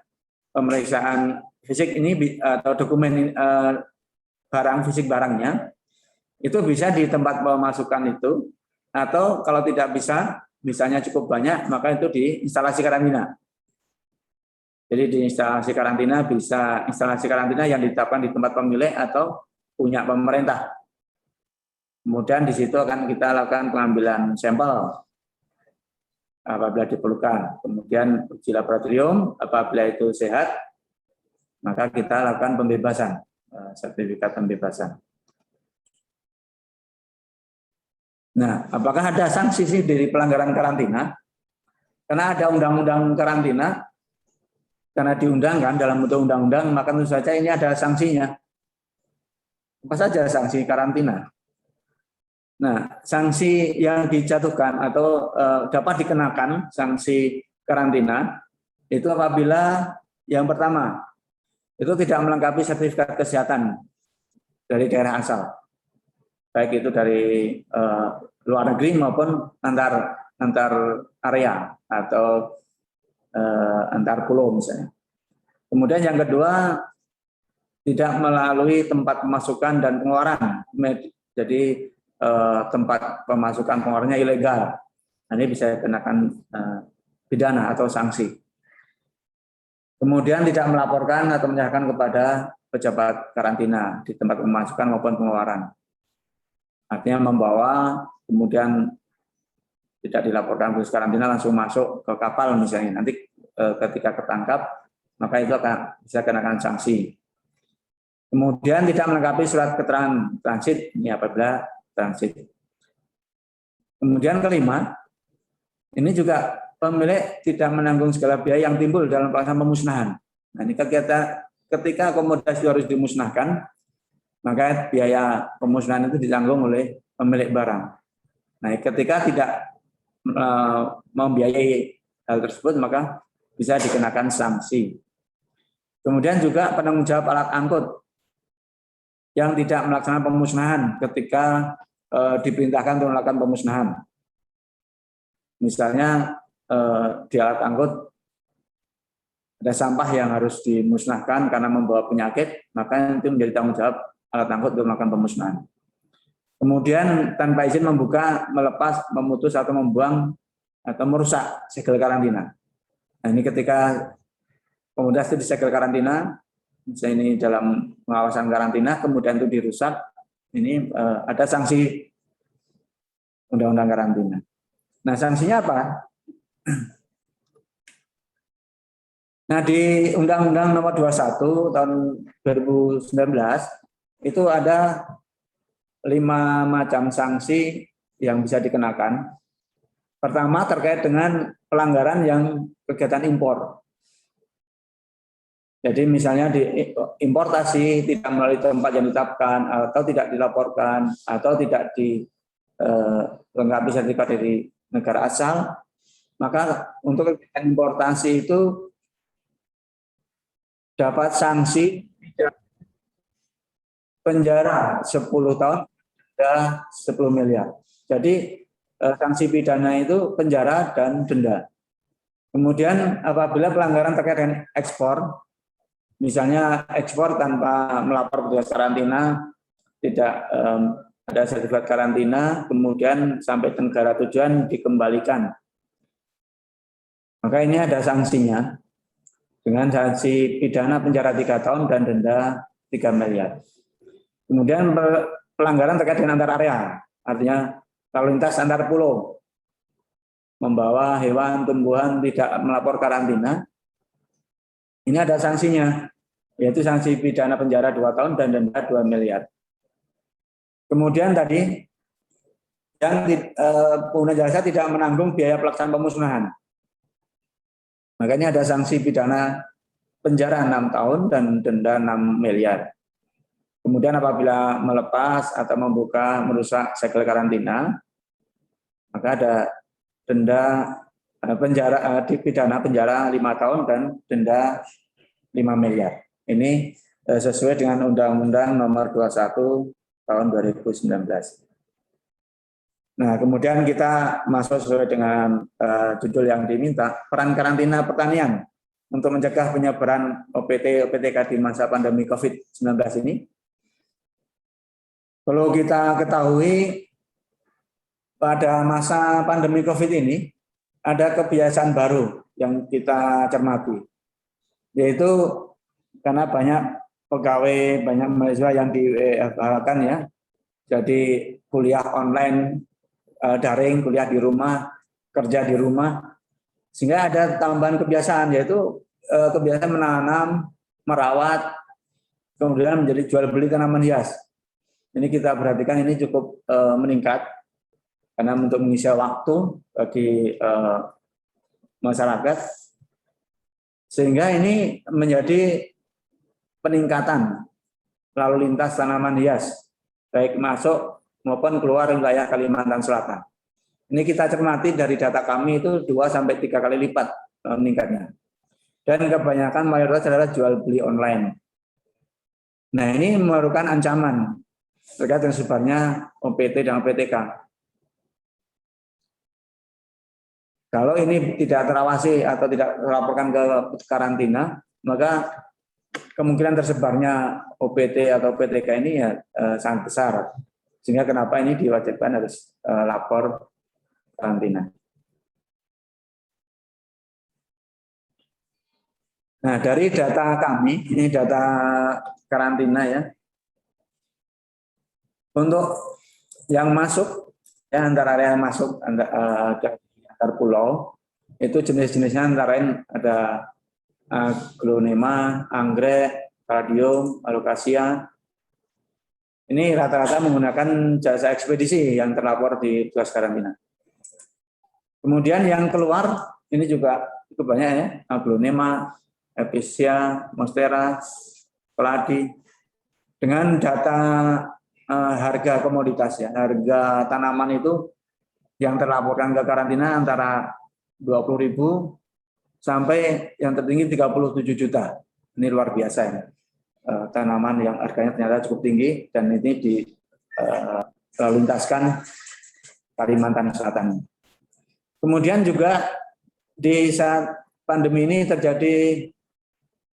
pemeriksaan fisik ini atau dokumen barang fisik barangnya itu bisa di tempat pemasukan itu, atau kalau tidak bisa, misalnya cukup banyak, maka itu di instalasi karantina. Jadi di instalasi karantina bisa instalasi karantina yang ditetapkan di tempat pemilik atau punya pemerintah. Kemudian di situ akan kita lakukan pengambilan sampel apabila diperlukan. Kemudian uji laboratorium, apabila itu sehat, maka kita lakukan pembebasan, sertifikat pembebasan. Nah, apakah ada sanksi sih dari pelanggaran karantina? Karena ada undang-undang karantina, karena diundangkan dalam bentuk undang-undang, maka tentu saja ini ada sanksinya. Apa saja sanksi karantina? Nah, sanksi yang dijatuhkan atau dapat dikenakan sanksi karantina itu apabila yang pertama itu tidak melengkapi sertifikat kesehatan dari daerah asal, baik itu dari luar negeri maupun antar area atau antar pulau misalnya. Kemudian yang kedua tidak melalui tempat pemasukan dan pengeluaran, jadi tempat pemasukan pengeluarannya ilegal. Nah, ini bisa dikenakan pidana atau sanksi. Kemudian tidak melaporkan atau menyerahkan kepada pejabat karantina di tempat pemasukan maupun pengeluaran. Artinya membawa, kemudian tidak dilaporkan ke karantina langsung masuk ke kapal misalnya. Nanti ketika ketangkap, maka itu akan bisa kenakan sanksi. Kemudian tidak melengkapi surat keterangan transit, ini apabila transit. Kemudian kelima, ini juga pemilik tidak menanggung segala biaya yang timbul dalam pelaksanaan pemusnahan. Nah, ini ketika akomodasi harus dimusnahkan, maka biaya pemusnahan itu ditanggung oleh pemilik barang. Nah, ketika tidak membiayai hal tersebut, maka bisa dikenakan sanksi. Kemudian juga penanggung jawab alat angkut yang tidak melaksanakan pemusnahan ketika diperintahkan untuk melakukan pemusnahan. Misalnya di alat angkut ada sampah yang harus dimusnahkan karena membawa penyakit, maka itu menjadi tanggung jawab alat angkut untuk melakukan pemusnahan. Kemudian tanpa izin membuka, melepas, memutus atau membuang atau merusak segel karantina. Nah, ini ketika komoditas itu disegel karantina, misalnya ini dalam pengawasan karantina, kemudian itu dirusak, ini ada sanksi undang-undang karantina. Nah, sanksinya apa? Nah, di Undang-Undang Nomor 21 tahun 2019 itu ada 5 macam sanksi yang bisa dikenakan. Pertama, terkait dengan pelanggaran yang kegiatan impor. Jadi misalnya di importasi tidak melalui tempat yang ditetapkan, atau tidak dilaporkan, atau tidak dilengkapi sertifikat dari negara asal, maka untuk kegiatan importasi itu dapat sanksi penjara 10 tahun dan 10 miliar. Jadi sanksi pidana itu penjara dan denda. Kemudian apabila pelanggaran terkait dengan ekspor, misalnya ekspor tanpa melapor petugas karantina, tidak ada sertifikat karantina, kemudian sampai ke negara tujuan dikembalikan. Maka ini ada sanksinya dengan sanksi pidana penjara 3 tahun dan denda 3 miliar. Kemudian pelanggaran terkait dengan antar area, artinya lalu lintas antar pulau, membawa hewan, tumbuhan tidak melapor karantina, ini ada sanksinya, yaitu sanksi pidana penjara 2 tahun dan denda 2 miliar. Kemudian tadi, yang pengguna jasa tidak menanggung biaya pelaksanaan pemusnahan. Makanya ada sanksi pidana penjara 6 tahun dan denda 6 miliar. Kemudian apabila melepas atau membuka, merusak segel karantina, maka ada denda penjara, pidana penjara 5 tahun dan denda 5 miliar. Ini sesuai dengan Undang-Undang Nomor 21 tahun 2019. Nah, kemudian kita masuk sesuai dengan judul yang diminta, peran karantina pertanian untuk mencegah penyebaran OPT-OPTK di masa pandemi COVID-19 ini. Perlu kita ketahui, pada masa pandemi COVID ini ada kebiasaan baru yang kita cermati, yaitu karena banyak pegawai, banyak mahasiswa yang di-WFH-kan ya, jadi kuliah online, daring, kuliah di rumah, kerja di rumah, sehingga ada tambahan kebiasaan, yaitu kebiasaan menanam, merawat, kemudian menjadi jual beli tanaman hias. Ini kita perhatikan ini cukup meningkat, karena untuk mengisi waktu bagi masyarakat, sehingga ini menjadi peningkatan lalu lintas tanaman hias, baik masuk maupun keluar wilayah Kalimantan Selatan. Ini kita cermati dari data kami itu 2-3 kali lipat meningkatnya. Dan kebanyakan mayoritas adalah jual beli online. Nah, ini merupakan ancaman terkait dengan sebarnya OPT dan OPTK. Kalau ini tidak terawasi atau tidak dilaporkan ke karantina, maka kemungkinan tersebarnya OPT atau OPTK ini ya sangat besar. Sehingga kenapa ini diwajibkan harus lapor karantina. Nah, dari data kami, ini data karantina ya. Untuk yang masuk, ya antara area yang masuk antar pulau, itu jenis-jenisnya antara lain ada aglonema, anggrek, radium, alocasia. Ini rata-rata menggunakan jasa ekspedisi yang terlapor di tugas karantina. Kemudian yang keluar, ini juga cukup banyak ya, aglonema, Epicea, Monstera, keladi. Dengan data harga komoditas ya, harga tanaman itu yang terlaporkan ke karantina antara 20.000 sampai yang tertinggi 37 juta. Ini luar biasa ya. Tanaman yang harganya ternyata cukup tinggi dan ini dilintaskan Kalimantan Selatan. Kemudian juga di saat pandemi ini terjadi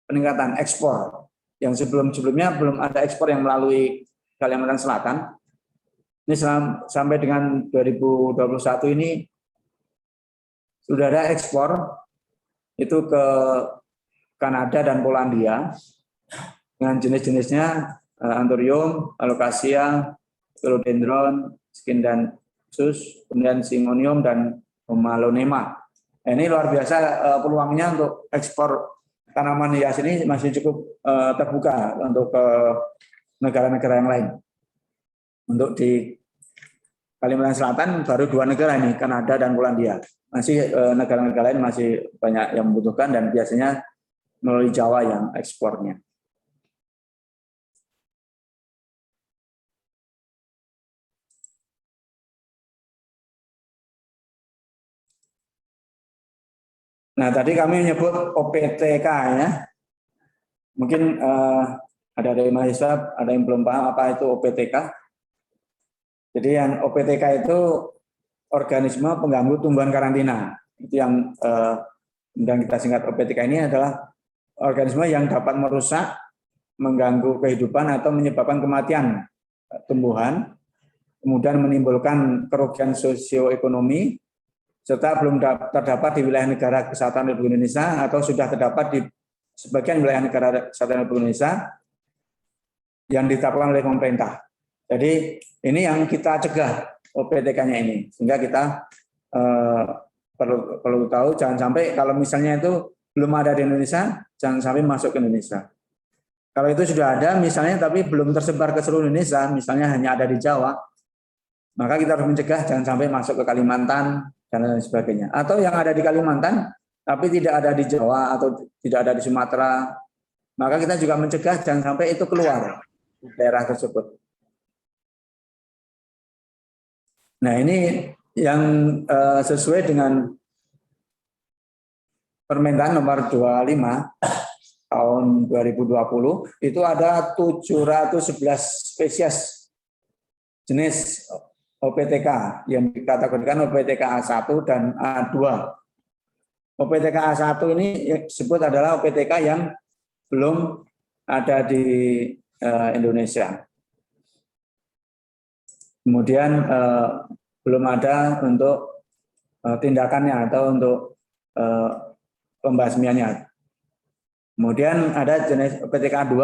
peningkatan ekspor yang sebelumnya belum ada ekspor yang melalui Kalimantan Selatan. Ini sampai dengan 2021 ini sudah ada ekspor itu ke Kanada dan Polandia dengan jenis-jenisnya Anthurium, Alocasia, Philodendron, Scindapsus, kemudian Syngonium dan Homalonema. Ini luar biasa peluangnya untuk ekspor tanaman hias ini masih cukup terbuka untuk ke negara-negara yang lain. Untuk di Kalimantan Selatan baru 2 negara ini, Kanada dan Polandia. Masih negara-negara lain masih banyak yang membutuhkan dan biasanya melalui Jawa yang ekspornya. Nah, tadi kami menyebut OPTK ya. Mungkin ada dari mahasiswa, ada yang belum paham apa itu OPTK. Jadi yang OPTK itu organisme pengganggu tumbuhan karantina. Itu yang kita singkat OPTK ini adalah organisme yang dapat merusak, mengganggu kehidupan atau menyebabkan kematian tumbuhan, kemudian menimbulkan kerugian sosioekonomi, serta belum terdapat di wilayah negara kesatuan Republik Indonesia atau sudah terdapat di sebagian wilayah negara kesatuan Republik Indonesia yang ditetapkan oleh pemerintah. Jadi ini yang kita cegah OPTK-nya ini, sehingga kita perlu tahu jangan sampai kalau misalnya itu belum ada di Indonesia, jangan sampai masuk ke Indonesia. Kalau itu sudah ada misalnya tapi belum tersebar ke seluruh Indonesia, misalnya hanya ada di Jawa, maka kita harus mencegah jangan sampai masuk ke Kalimantan dan lain sebagainya. Atau yang ada di Kalimantan tapi tidak ada di Jawa atau tidak ada di Sumatera, maka kita juga mencegah jangan sampai itu keluar di daerah tersebut. Nah, ini yang sesuai dengan Permentan nomor 25 tahun 2020 itu ada 711 spesies jenis OPTK yang dikategorikan OPTK A1 dan A2. OPTK A1 ini disebut adalah OPTK yang belum ada di Indonesia. Kemudian belum ada untuk tindakannya atau untuk pembasmiannya. Kemudian ada jenis OPTK A2.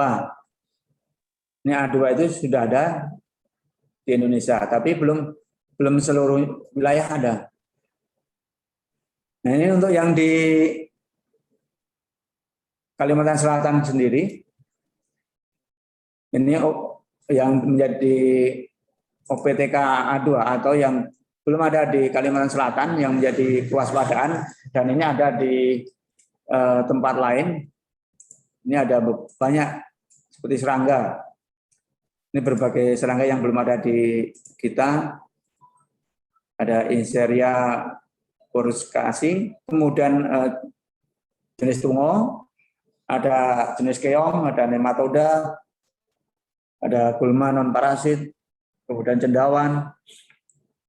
Ini A2 itu sudah ada di Indonesia, tapi belum seluruh wilayah ada. Nah, ini untuk yang di Kalimantan Selatan sendiri, ini yang menjadi OPTK A2 atau yang belum ada di Kalimantan Selatan yang menjadi kewaspadaan, dan ini ada di tempat lain. Ini ada banyak seperti serangga. Ini berbagai serangga yang belum ada di kita. Ada Inseria coruscasi, kemudian jenis tungo, ada jenis keong, ada nematoda, ada gulma non parasit, kemudian cendawan,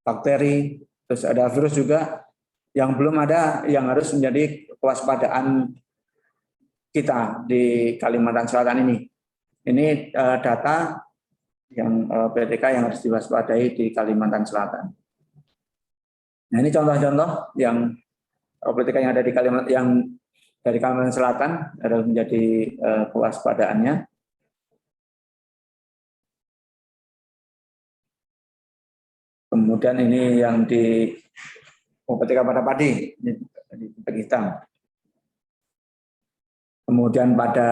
bakteri, terus ada virus juga yang belum ada, yang harus menjadi kewaspadaan kita di Kalimantan Selatan ini. Ini data yang PTK yang harus diwaspadai di Kalimantan Selatan. Nah, ini contoh-contoh yang PTK yang ada di Kalimantan, yang dari Kalimantan Selatan harus menjadi kewaspadaannya. Kemudian ini yang di OPTK pada padi, ini di hitam. Kemudian pada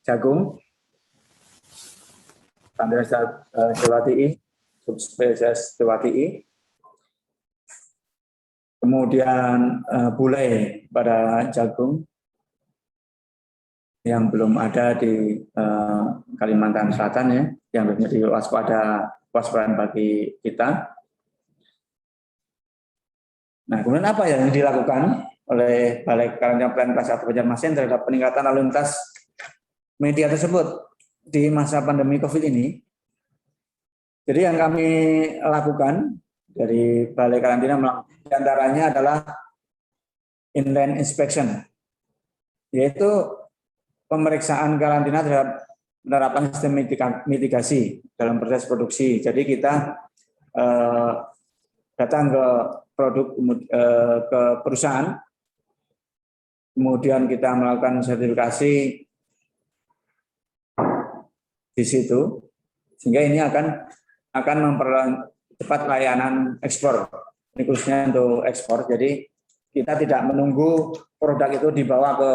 jagung, Pandrasa dewatii, subspesies dewatii. Kemudian bulai pada jagung, yang belum ada di Kalimantan Selatan ya, yang menjadi waspadaan bagi kita. Nah, kemudian apa yang dilakukan oleh Balai Karantina Pelayanan Kelas 1 Banjarmasin terhadap peningkatan lalu lintas media tersebut di masa pandemi COVID ini? Jadi yang kami lakukan dari Balai Karantina diantaranya adalah inline inspection, yaitu pemeriksaan karantina terhadap penerapan sistem mitigasi dalam proses produksi. Jadi kita datang ke ke perusahaan, kemudian kita melakukan sertifikasi di situ, sehingga ini akan mempercepat layanan ekspor, ini khususnya untuk ekspor. Jadi kita tidak menunggu produk itu dibawa ke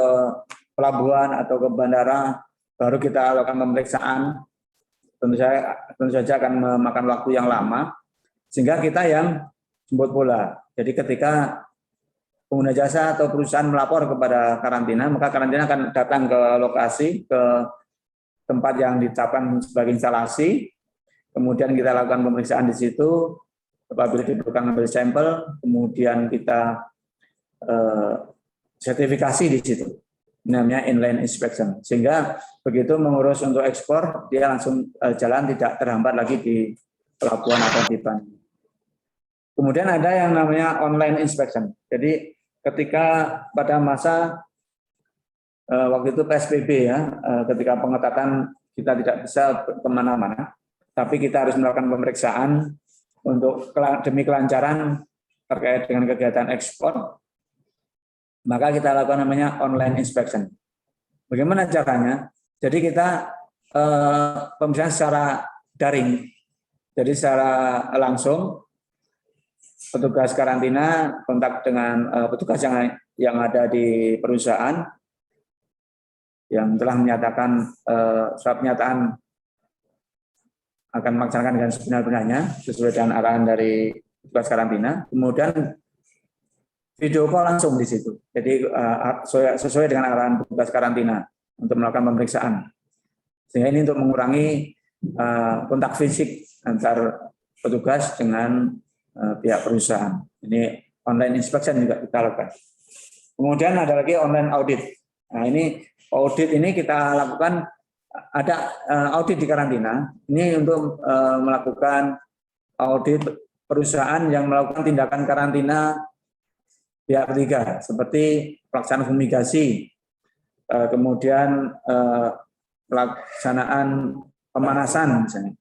pelabuhan atau ke bandara baru kita lakukan pemeriksaan. Tentu saja akan memakan waktu yang lama, sehingga kita yang jemput bola. Jadi ketika pengguna jasa atau perusahaan melapor kepada karantina, maka karantina akan datang ke lokasi, ke tempat yang ditetapkan sebagai instalasi, kemudian kita lakukan pemeriksaan di situ, apabila diperlukan ambil sampel, kemudian kita sertifikasi di situ, namanya inline inspection, sehingga begitu mengurus untuk ekspor, dia langsung jalan, tidak terhambat lagi di pelabuhan atau di bandara. Kemudian ada yang namanya online inspection. Jadi ketika pada masa waktu itu PSBB ya, ketika pengetatan kita tidak bisa kemana-mana, tapi kita harus melakukan pemeriksaan untuk demi kelancaran terkait dengan kegiatan ekspor, maka kita lakukan namanya online inspection. Bagaimana caranya? Jadi kita pemeriksaan secara daring, jadi secara langsung petugas karantina kontak dengan petugas yang ada di perusahaan yang telah menyatakan surat pernyataan akan melaksanakan dengan sebenar-benarnya sesuai dengan arahan dari petugas karantina. Kemudian video call langsung di situ. Jadi sesuai dengan arahan petugas karantina untuk melakukan pemeriksaan. Sehingga ini untuk mengurangi kontak fisik antar petugas dengan pihak perusahaan. Ini online inspection juga kita lakukan. Kemudian ada lagi online audit. Nah, ini audit ini kita lakukan, ada audit di karantina. Ini untuk melakukan audit perusahaan yang melakukan tindakan karantina pihak ketiga, seperti pelaksanaan fumigasi, kemudian pelaksanaan pemanasan misalnya.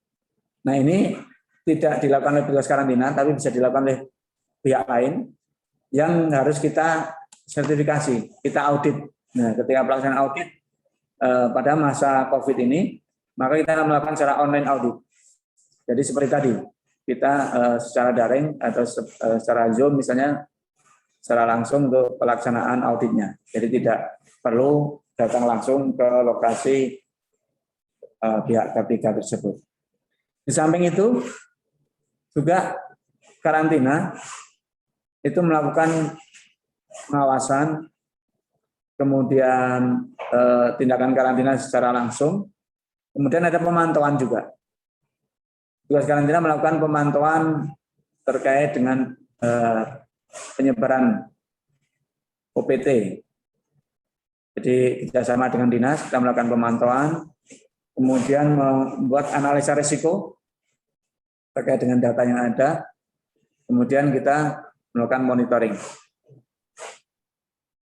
Nah, ini tidak dilakukan oleh petugas karantina, tapi bisa dilakukan oleh pihak lain yang harus kita sertifikasi, kita audit. Nah, ketika pelaksanaan audit pada masa COVID ini, maka kita melakukan secara online audit. Jadi seperti tadi, kita secara daring atau secara Zoom misalnya, secara langsung untuk pelaksanaan auditnya. Jadi tidak perlu datang langsung ke lokasi pihak ketiga tersebut. Di samping itu, juga karantina itu melakukan pengawasan, kemudian tindakan karantina secara langsung, kemudian ada pemantauan juga. Tugas karantina melakukan pemantauan terkait dengan penyebaran OPT. Jadi kerjasama dengan dinas kita melakukan pemantauan, kemudian membuat analisa risiko terkait dengan data yang ada, kemudian kita melakukan monitoring.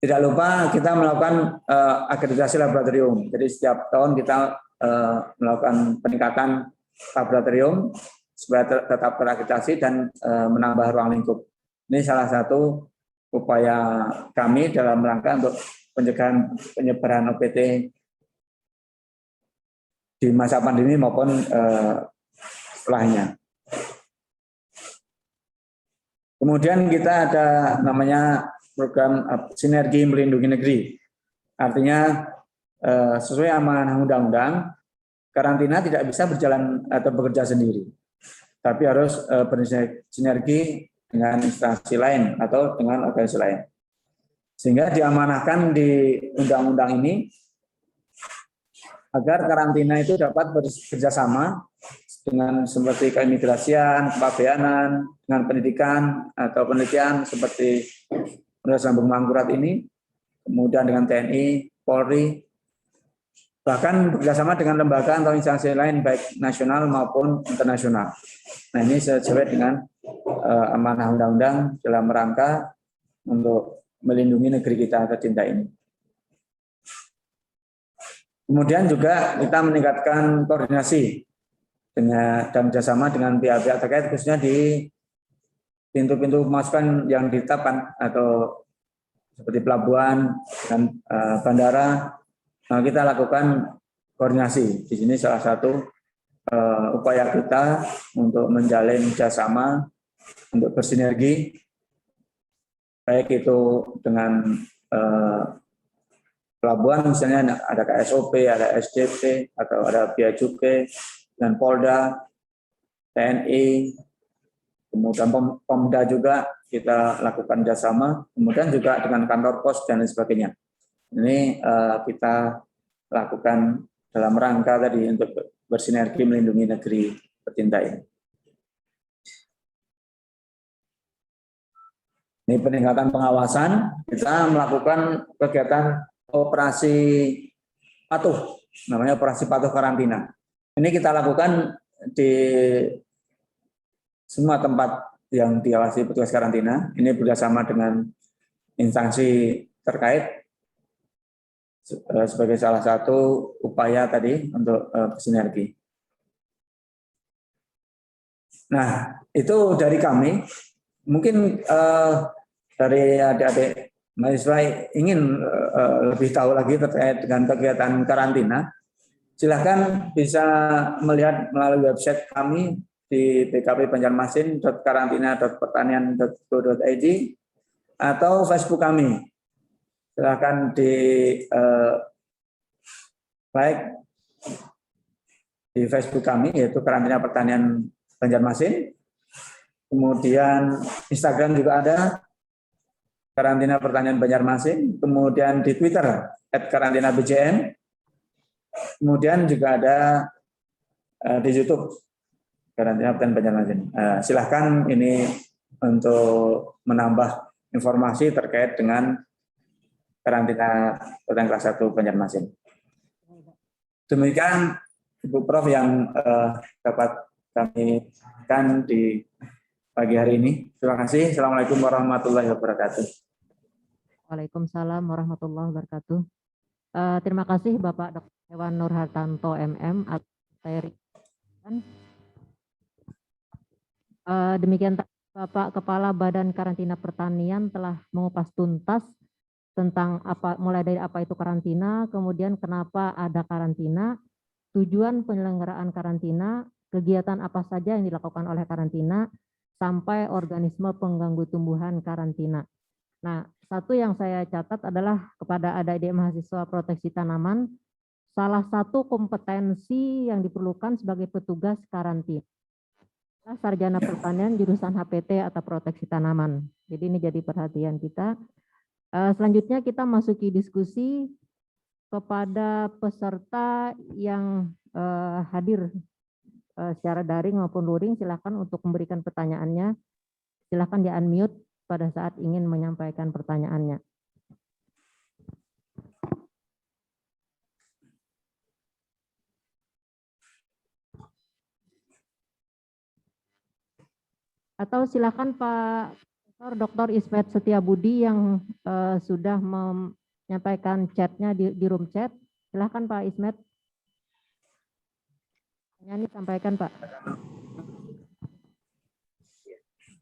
Tidak lupa kita melakukan akreditasi laboratorium. Jadi setiap tahun kita melakukan peningkatan laboratorium supaya tetap terakreditasi dan menambah ruang lingkup. Ini salah satu upaya kami dalam rangka untuk pencegahan penyebaran OPT di masa pandemi maupun setelahnya. Kemudian kita ada namanya program sinergi melindungi negeri. Artinya sesuai amanah undang-undang, karantina tidak bisa berjalan atau bekerja sendiri, tapi harus bersinergi dengan instansi lain atau dengan organisasi lain. Sehingga diamanahkan di undang-undang ini agar karantina itu dapat bekerjasama dengan seperti keimigrasian, kepabeanan, dengan pendidikan atau penelitian seperti Universitas Lambung Mangkurat ini, kemudian dengan TNI, Polri, bahkan bekerjasama dengan lembaga atau instansi lain baik nasional maupun internasional. Nah, ini sesuai dengan amanah undang-undang dalam rangka untuk melindungi negeri kita tercinta ini. Kemudian juga kita meningkatkan koordinasi dan kerjasama dengan pihak-pihak terkait, khususnya di pintu-pintu pemasukan yang ditetapkan atau seperti pelabuhan dan bandara. Nah, kita lakukan koordinasi. Di sini salah satu upaya kita untuk menjalin kerjasama, untuk bersinergi, baik itu dengan pelabuhan misalnya ada KSOP, ada SDP, atau ada Bea Cukai, dan Polda, TNI, kemudian Pemda juga kita lakukan kerjasama, kemudian juga dengan kantor pos dan lain sebagainya. Ini kita lakukan dalam rangka tadi untuk bersinergi melindungi negeri tercinta ini. Ini peningkatan pengawasan, kita melakukan kegiatan operasi patuh, namanya operasi patuh karantina. Ini kita lakukan di semua tempat yang diawasi petugas karantina. Ini bekerjasama dengan instansi terkait sebagai salah satu upaya tadi untuk bersinergi. Nah, itu dari kami. Mungkin dari adik-adik mahasiswa ingin lebih tahu lagi terkait dengan kegiatan karantina, silakan bisa melihat melalui website kami di bkpbanjarmasin.karantina.pertanian.go.id atau Facebook kami. Silakan di like di Facebook kami, yaitu Karantina Pertanian Banjarmasin. Kemudian Instagram juga ada, Karantina Pertanian Banjarmasin. Kemudian di Twitter @karantinabjm. Kemudian juga ada di YouTube Karantina Pertanian Banjarmasin. Silahkan ini untuk menambah informasi terkait dengan karantina pertanian kelas 1 Banjarmasin. Demikian Ibu Prof yang dapat kami sampaikan di pagi hari ini. Terima kasih. Assalamualaikum warahmatullahi wabarakatuh. Waalaikumsalam warahmatullahi wabarakatuh. Terima kasih Bapak Dr. Hewan Nur Hartanto MM atas materi. Demikian Bapak Kepala Badan Karantina Pertanian telah mengupas tuntas tentang mulai dari apa itu karantina, kemudian kenapa ada karantina, tujuan penyelenggaraan karantina, kegiatan apa saja yang dilakukan oleh karantina, sampai organisme pengganggu tumbuhan karantina. Nah, satu yang saya catat adalah kepada adik-adik mahasiswa proteksi tanaman, salah satu kompetensi yang diperlukan sebagai petugas karantina adalah sarjana pertanian jurusan HPT atau proteksi tanaman. Jadi ini jadi perhatian kita. Selanjutnya kita masuki diskusi kepada peserta yang hadir secara daring maupun luring. Silakan untuk memberikan pertanyaannya. Silakan di unmute pada saat ingin menyampaikan pertanyaannya. Atau silakan Pak Dr. Ismet Setiabudi yang sudah menyampaikan chatnya di room chat. Silakan Pak Ismet. Ini sampaikan Pak.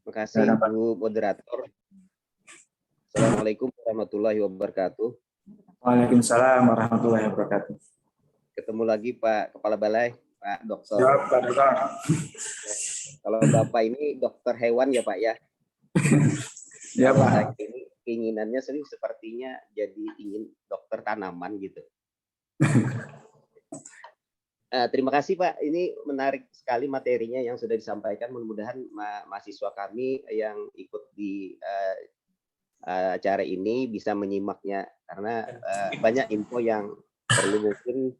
Terima kasih Bu Moderator. Assalamualaikum warahmatullahi wabarakatuh. Waalaikumsalam warahmatullahi wabarakatuh. Ketemu lagi Pak Kepala Balai, Pak Dokter. Ya, Pak Dokter. Kalau Bapak ini dokter hewan ya Pak ya? Ya Pak. Ini keinginannya sering sepertinya jadi ingin dokter tanaman gitu. Terima kasih Pak, ini menarik sekali materinya yang sudah disampaikan. Mudah-mudahan mahasiswa kami yang ikut di acara ini bisa menyimaknya, karena banyak info yang perlu mungkin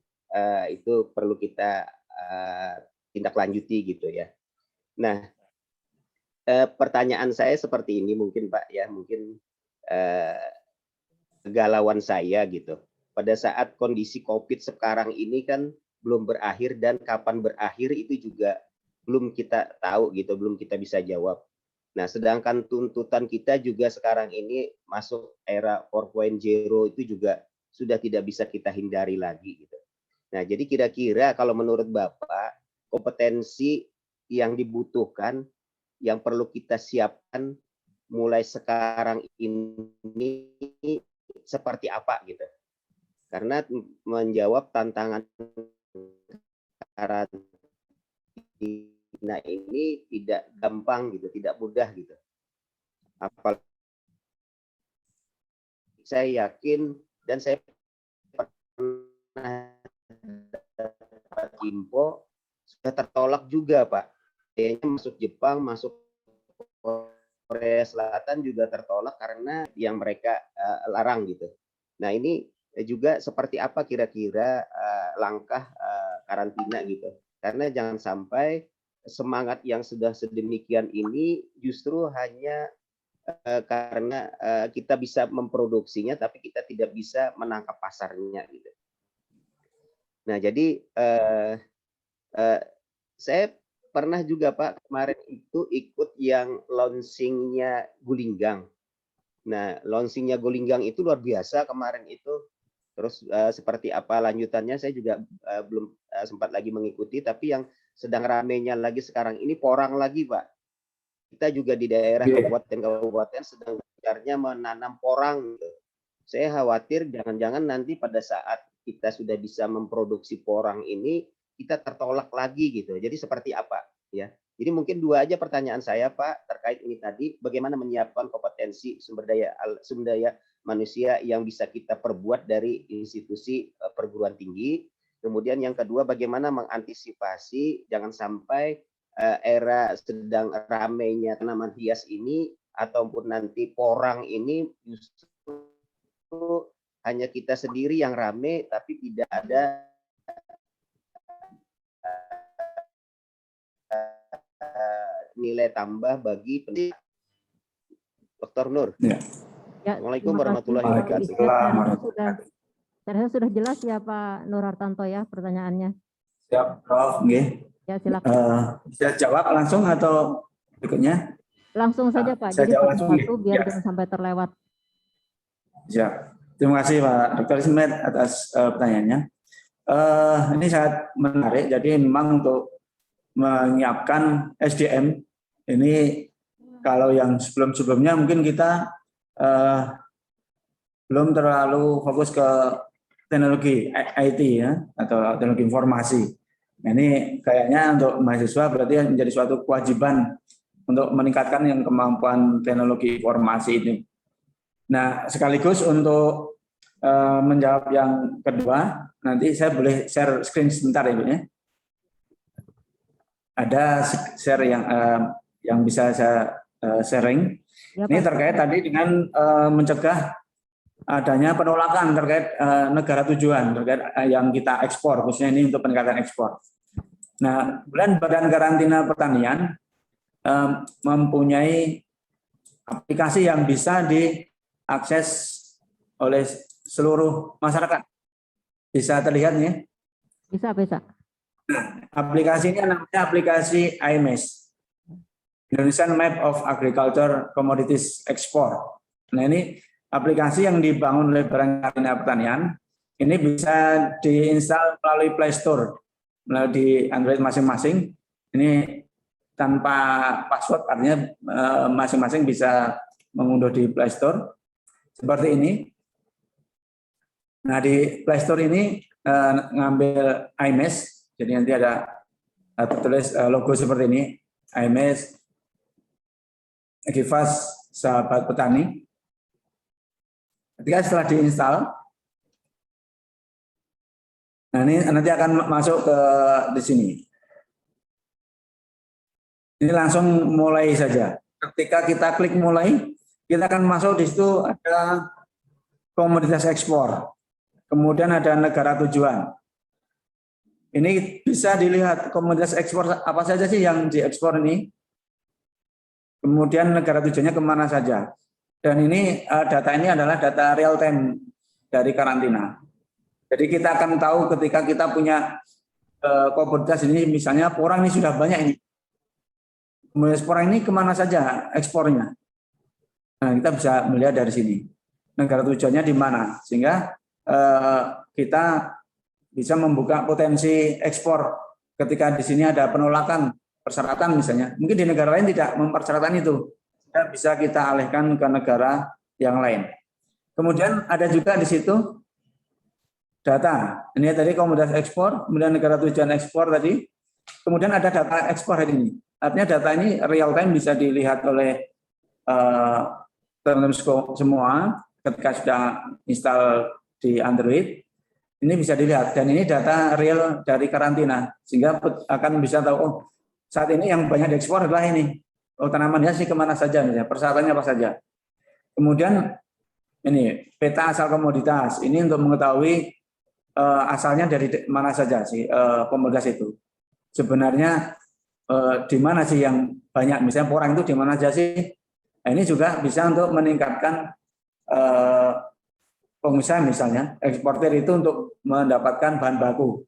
itu perlu kita tindak lanjuti gitu ya. Nah, pertanyaan saya seperti ini mungkin Pak ya, mungkin kegalauan saya gitu. Pada saat kondisi COVID sekarang ini kan belum berakhir dan kapan berakhir itu juga belum kita tahu gitu, belum kita bisa jawab. Nah, sedangkan tuntutan kita juga sekarang ini masuk era 4.0 itu juga sudah tidak bisa kita hindari lagi gitu. Nah, jadi kira-kira kalau menurut Bapak, kompetensi yang dibutuhkan, yang perlu kita siapkan mulai sekarang ini seperti apa gitu. Karena menjawab tantangan karantina ini tidak gampang gitu, tidak mudah gitu. Apalagi saya yakin dan saya pernah dapat info sudah tertolak juga Pak. Kayaknya masuk Jepang, masuk Korea Selatan juga tertolak karena yang mereka larang gitu. Nah ini juga seperti apa kira-kira langkah karantina gitu. Karena jangan sampai semangat yang sudah sedemikian ini justru hanya karena kita bisa memproduksinya tapi kita tidak bisa menangkap pasarnya gitu. Nah jadi saya pernah juga Pak kemarin itu ikut yang launchingnya Gulinggang. Nah launchingnya Gulinggang itu luar biasa kemarin itu. Terus seperti apa lanjutannya saya juga belum sempat lagi mengikuti. Tapi yang sedang ramainya lagi sekarang ini porang lagi Pak. Kita juga di daerah kabupaten sedang gencarnya menanam porang. Gitu. Saya khawatir jangan-jangan nanti pada saat kita sudah bisa memproduksi porang ini kita tertolak lagi gitu. Jadi seperti apa ya? Jadi mungkin dua aja pertanyaan saya Pak terkait ini tadi, bagaimana menyiapkan kompetensi sumber daya manusia yang bisa kita perbuat dari institusi perguruan tinggi. Kemudian yang kedua, bagaimana mengantisipasi jangan sampai era sedang ramainya tanaman hias ini ataupun nanti porang ini justru hanya kita sendiri yang rame tapi tidak ada nilai tambah bagi pendidik. Dr. Nur. Ya. Assalamualaikum warahmatullahi wabarakatuh. Saya sudah jelas ya Pak Nur Hartanto ya pertanyaannya. Siap, Prof. Ya silakan. Bisa jawab langsung atau berikutnya? Langsung saja Pak. Jadi satu biar jangan sampai terlewat. Ya. Terima kasih Pak Dr. Ismet atas pertanyaannya. Ini sangat menarik. Jadi memang untuk menyiapkan SDM ini kalau yang sebelum-sebelumnya mungkin kita belum terlalu fokus ke teknologi IT ya atau teknologi informasi. Nah, ini kayaknya untuk mahasiswa berarti menjadi suatu kewajiban untuk meningkatkan yang kemampuan teknologi informasi ini. Nah, sekaligus untuk menjawab yang kedua, nanti saya boleh share screen sebentar ya, Bu ya. Ada share yang bisa saya sharing. Ya, ini terkait tadi dengan mencegah adanya penolakan terkait negara tujuan terkait yang kita ekspor, khususnya ini untuk peningkatan ekspor. Nah, kemudian Badan Karantina Pertanian mempunyai aplikasi yang bisa diakses oleh seluruh masyarakat. Bisa terlihat ya? Bisa. Nah, aplikasinya namanya aplikasi IMES, Indonesian Map of Agriculture Commodities Export. Nah, ini aplikasi yang dibangun oleh Badan Karantina Pertanian. Ini bisa diinstal melalui Play Store, melalui di Android masing-masing. Ini tanpa password, artinya masing-masing bisa mengunduh di Play Store. Seperti ini. Nah, di Play Store ini ngambil IMES. Jadi nanti ada tertulis logo seperti ini, IMES, Givas Sahabat Petani. Ketika setelah diinstal, nah ini nanti akan masuk ke di sini. Ini langsung mulai saja. Ketika kita klik mulai, kita akan masuk di situ ada komoditas ekspor, kemudian ada negara tujuan. Ini bisa dilihat komoditas ekspor apa saja sih yang diekspor ini. Kemudian negara tujuannya kemana saja. Dan ini data ini adalah data real time dari karantina. Jadi kita akan tahu ketika kita punya komoditas ini, misalnya porang ini sudah banyak ini. Komoditas porang ini kemana saja ekspornya. Nah, kita bisa melihat dari sini. Negara tujuannya di mana. Sehingga kita bisa membuka potensi ekspor ketika di sini ada penolakan persyaratan misalnya. Mungkin di negara lain tidak mempersyaratkan itu. Bisa kita alihkan ke negara yang lain. Kemudian ada juga di situ data. Ini tadi komoditas ekspor, kemudian negara tujuan ekspor tadi. Kemudian ada data ekspor hari ini. Artinya data ini real time bisa dilihat oleh teman-teman semua ketika sudah install di Android. Ini bisa dilihat dan ini data real dari karantina sehingga akan bisa tahu oh saat ini yang banyak diekspor adalah ini. Oh tanaman hias ini kemana saja misalnya, persyaratannya apa saja. Kemudian ini peta asal komoditas. Ini untuk mengetahui asalnya dari mana saja sih komoditas itu. Sebenarnya di mana sih yang banyak, misalnya porang itu di mana aja sih. Nah, ini juga bisa untuk meningkatkan pengusaha misalnya, eksportir itu untuk mendapatkan bahan baku.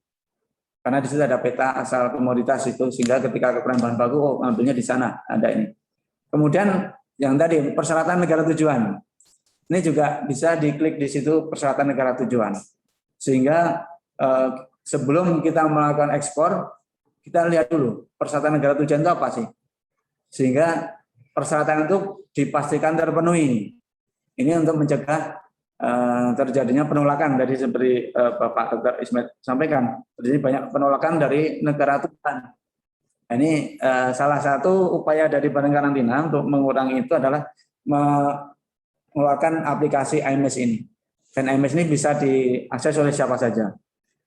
Karena di situ ada peta asal komoditas itu, sehingga ketika kekurangan bahan baku, oh ambilnya di sana, ada ini. Kemudian yang tadi persyaratan negara tujuan. Ini juga bisa diklik di situ persyaratan negara tujuan. Sehingga sebelum kita melakukan ekspor, kita lihat dulu persyaratan negara tujuan itu apa sih. Sehingga persyaratan itu dipastikan terpenuhi. Ini untuk mencegah terjadinya penolakan dari seperti Bapak Dr. Ismet sampaikan. Jadi banyak penolakan dari negara tujuan. Nah, ini salah satu upaya dari Badan Karantina untuk mengurangi itu adalah mengeluarkan aplikasi IMS ini. Dan IMS ini bisa diakses oleh siapa saja.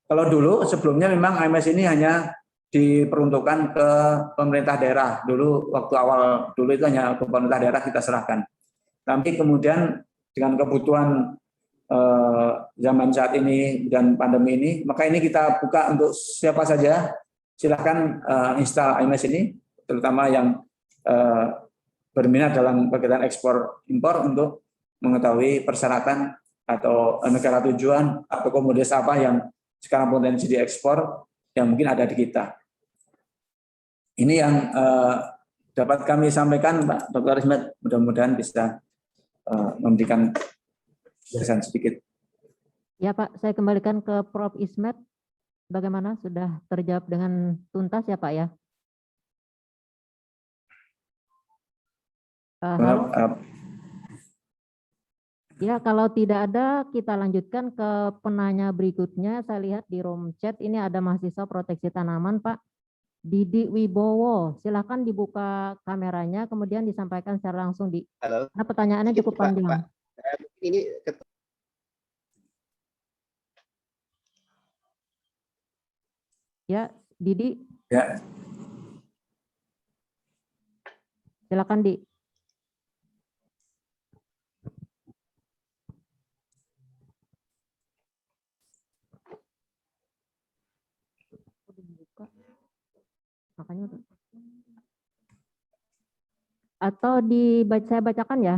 Kalau dulu sebelumnya memang IMS ini hanya diperuntukkan ke pemerintah daerah. Dulu waktu awal dulu itu hanya ke pemerintah daerah kita serahkan. Tapi kemudian dengan kebutuhan zaman saat ini dan pandemi ini, maka ini kita buka untuk siapa saja. Silahkan install IMS ini, terutama yang berminat dalam kegiatan ekspor impor untuk mengetahui persyaratan atau negara tujuan atau komoditas apa yang sekarang potensi diekspor yang mungkin ada di kita. Ini yang dapat kami sampaikan, Pak Dr. Ismet. Mudah-mudahan bisa memberikan kesan sedikit. Ya Pak, saya kembalikan ke Prof. Ismet. Bagaimana, sudah terjawab dengan tuntas ya Pak ya? Halo? Ya, kalau tidak ada, kita lanjutkan ke penanya berikutnya. Saya lihat di room chat ini ada mahasiswa proteksi tanaman, Pak. Didi Wibowo, silakan dibuka kameranya, kemudian disampaikan secara langsung di. Halo. Karena pertanyaannya cukup panjang. Ini ya, Didi. Ya. Silakan Di. Makanya atau saya bacakan ya?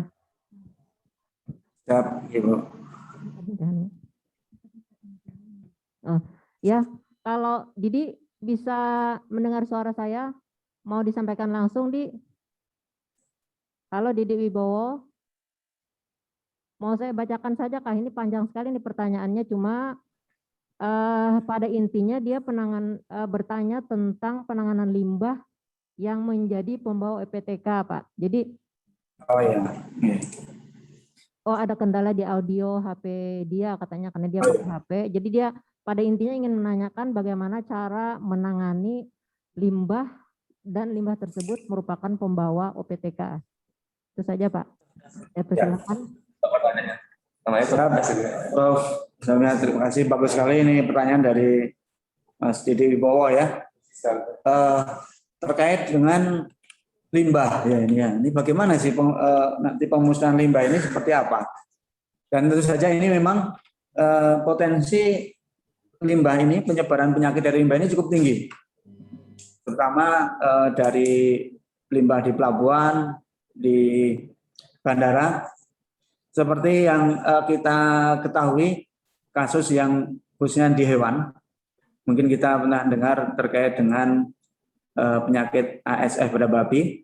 Siap, Ibu. Ya, kalau Didi bisa mendengar suara saya, mau disampaikan langsung Di. Halo Didi Wibowo. Mau saya bacakan saja kah? Ini panjang sekali nih pertanyaannya, cuma pada intinya dia bertanya tentang penanganan limbah yang menjadi pembawa EPTK, Pak. Jadi oh ya. Oh, ada kendala di audio HP dia katanya karena dia pakai HP. Jadi dia pada intinya ingin menanyakan bagaimana cara menangani limbah dan limbah tersebut merupakan pembawa OPTK. Itu saja, Pak. Saya persilakan. Prof, terima kasih, bagus sekali ini pertanyaan dari Mas Didi Wibowo ya. Terkait dengan limbah ya ini ya. Ini bagaimana sih nanti pemusnahan limbah ini seperti apa? Dan tentu saja ini memang potensi limbah ini, penyebaran penyakit dari limbah ini cukup tinggi, terutama dari limbah di pelabuhan, di bandara. Seperti yang kita ketahui, kasus yang khususnya di hewan, mungkin kita pernah dengar terkait dengan penyakit ASF pada babi,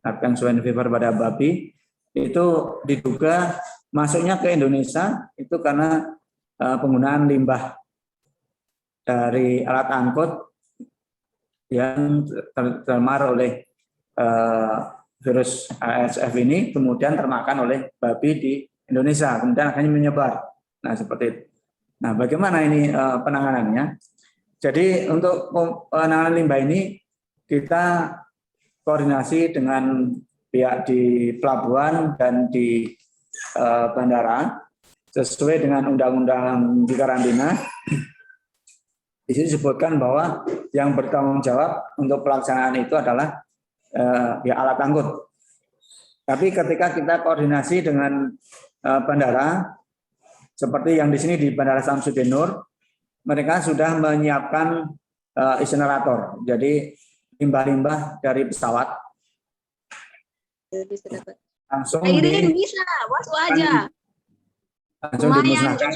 African Swine Fever pada babi, itu diduga masuknya ke Indonesia itu karena penggunaan limbah dari alat angkut yang tercemar oleh virus ASF ini, kemudian termakan oleh babi di Indonesia, kemudian akhirnya menyebar. Nah, seperti itu. Nah, bagaimana ini penanganannya? Jadi untuk penanganan limbah ini kita koordinasi dengan pihak di pelabuhan dan di bandara sesuai dengan undang-undang di karantina. Di sini disebutkan bahwa yang bertanggung jawab untuk pelaksanaan itu adalah ya alat angkut. Tapi ketika kita koordinasi dengan bandara, seperti yang di sini di Bandara Samsudin Nur, mereka sudah menyiapkan insinerator. Jadi limbah-limbah dari pesawat langsung bisa, masuk aja. Langsung dimusnahkan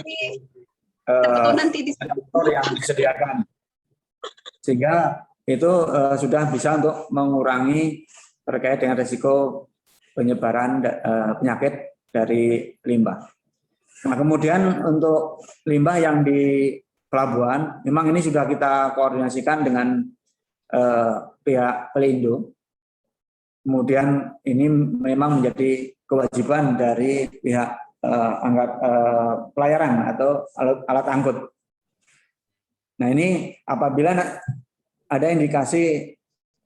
nanti yang disediakan, sehingga itu sudah bisa untuk mengurangi terkait dengan risiko penyebaran penyakit dari limbah. Nah, kemudian untuk limbah yang di pelabuhan, memang ini sudah kita koordinasikan dengan pihak Pelindo. Kemudian ini memang menjadi kewajiban dari pihak pelayaran atau alat angkut. Nah, ini apabila ada indikasi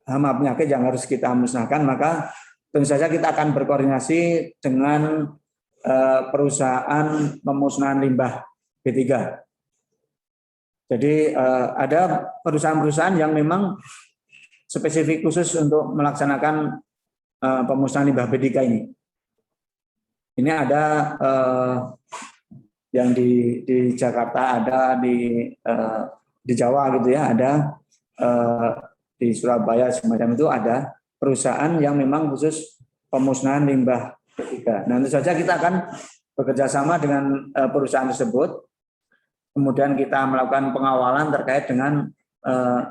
hama penyakit yang harus kita musnahkan, maka tentu saja kita akan berkoordinasi dengan perusahaan pemusnahan limbah B3. Jadi ada perusahaan-perusahaan yang memang spesifik khusus untuk melaksanakan pemusnahan limbah B3 ini. Ini ada yang di Jakarta, ada di Jawa gitu ya, ada di Surabaya semacam itu, ada perusahaan yang memang khusus pemusnahan limbah B3. Nah, tentu saja kita akan bekerja sama dengan perusahaan tersebut. Kemudian kita melakukan pengawalan terkait dengan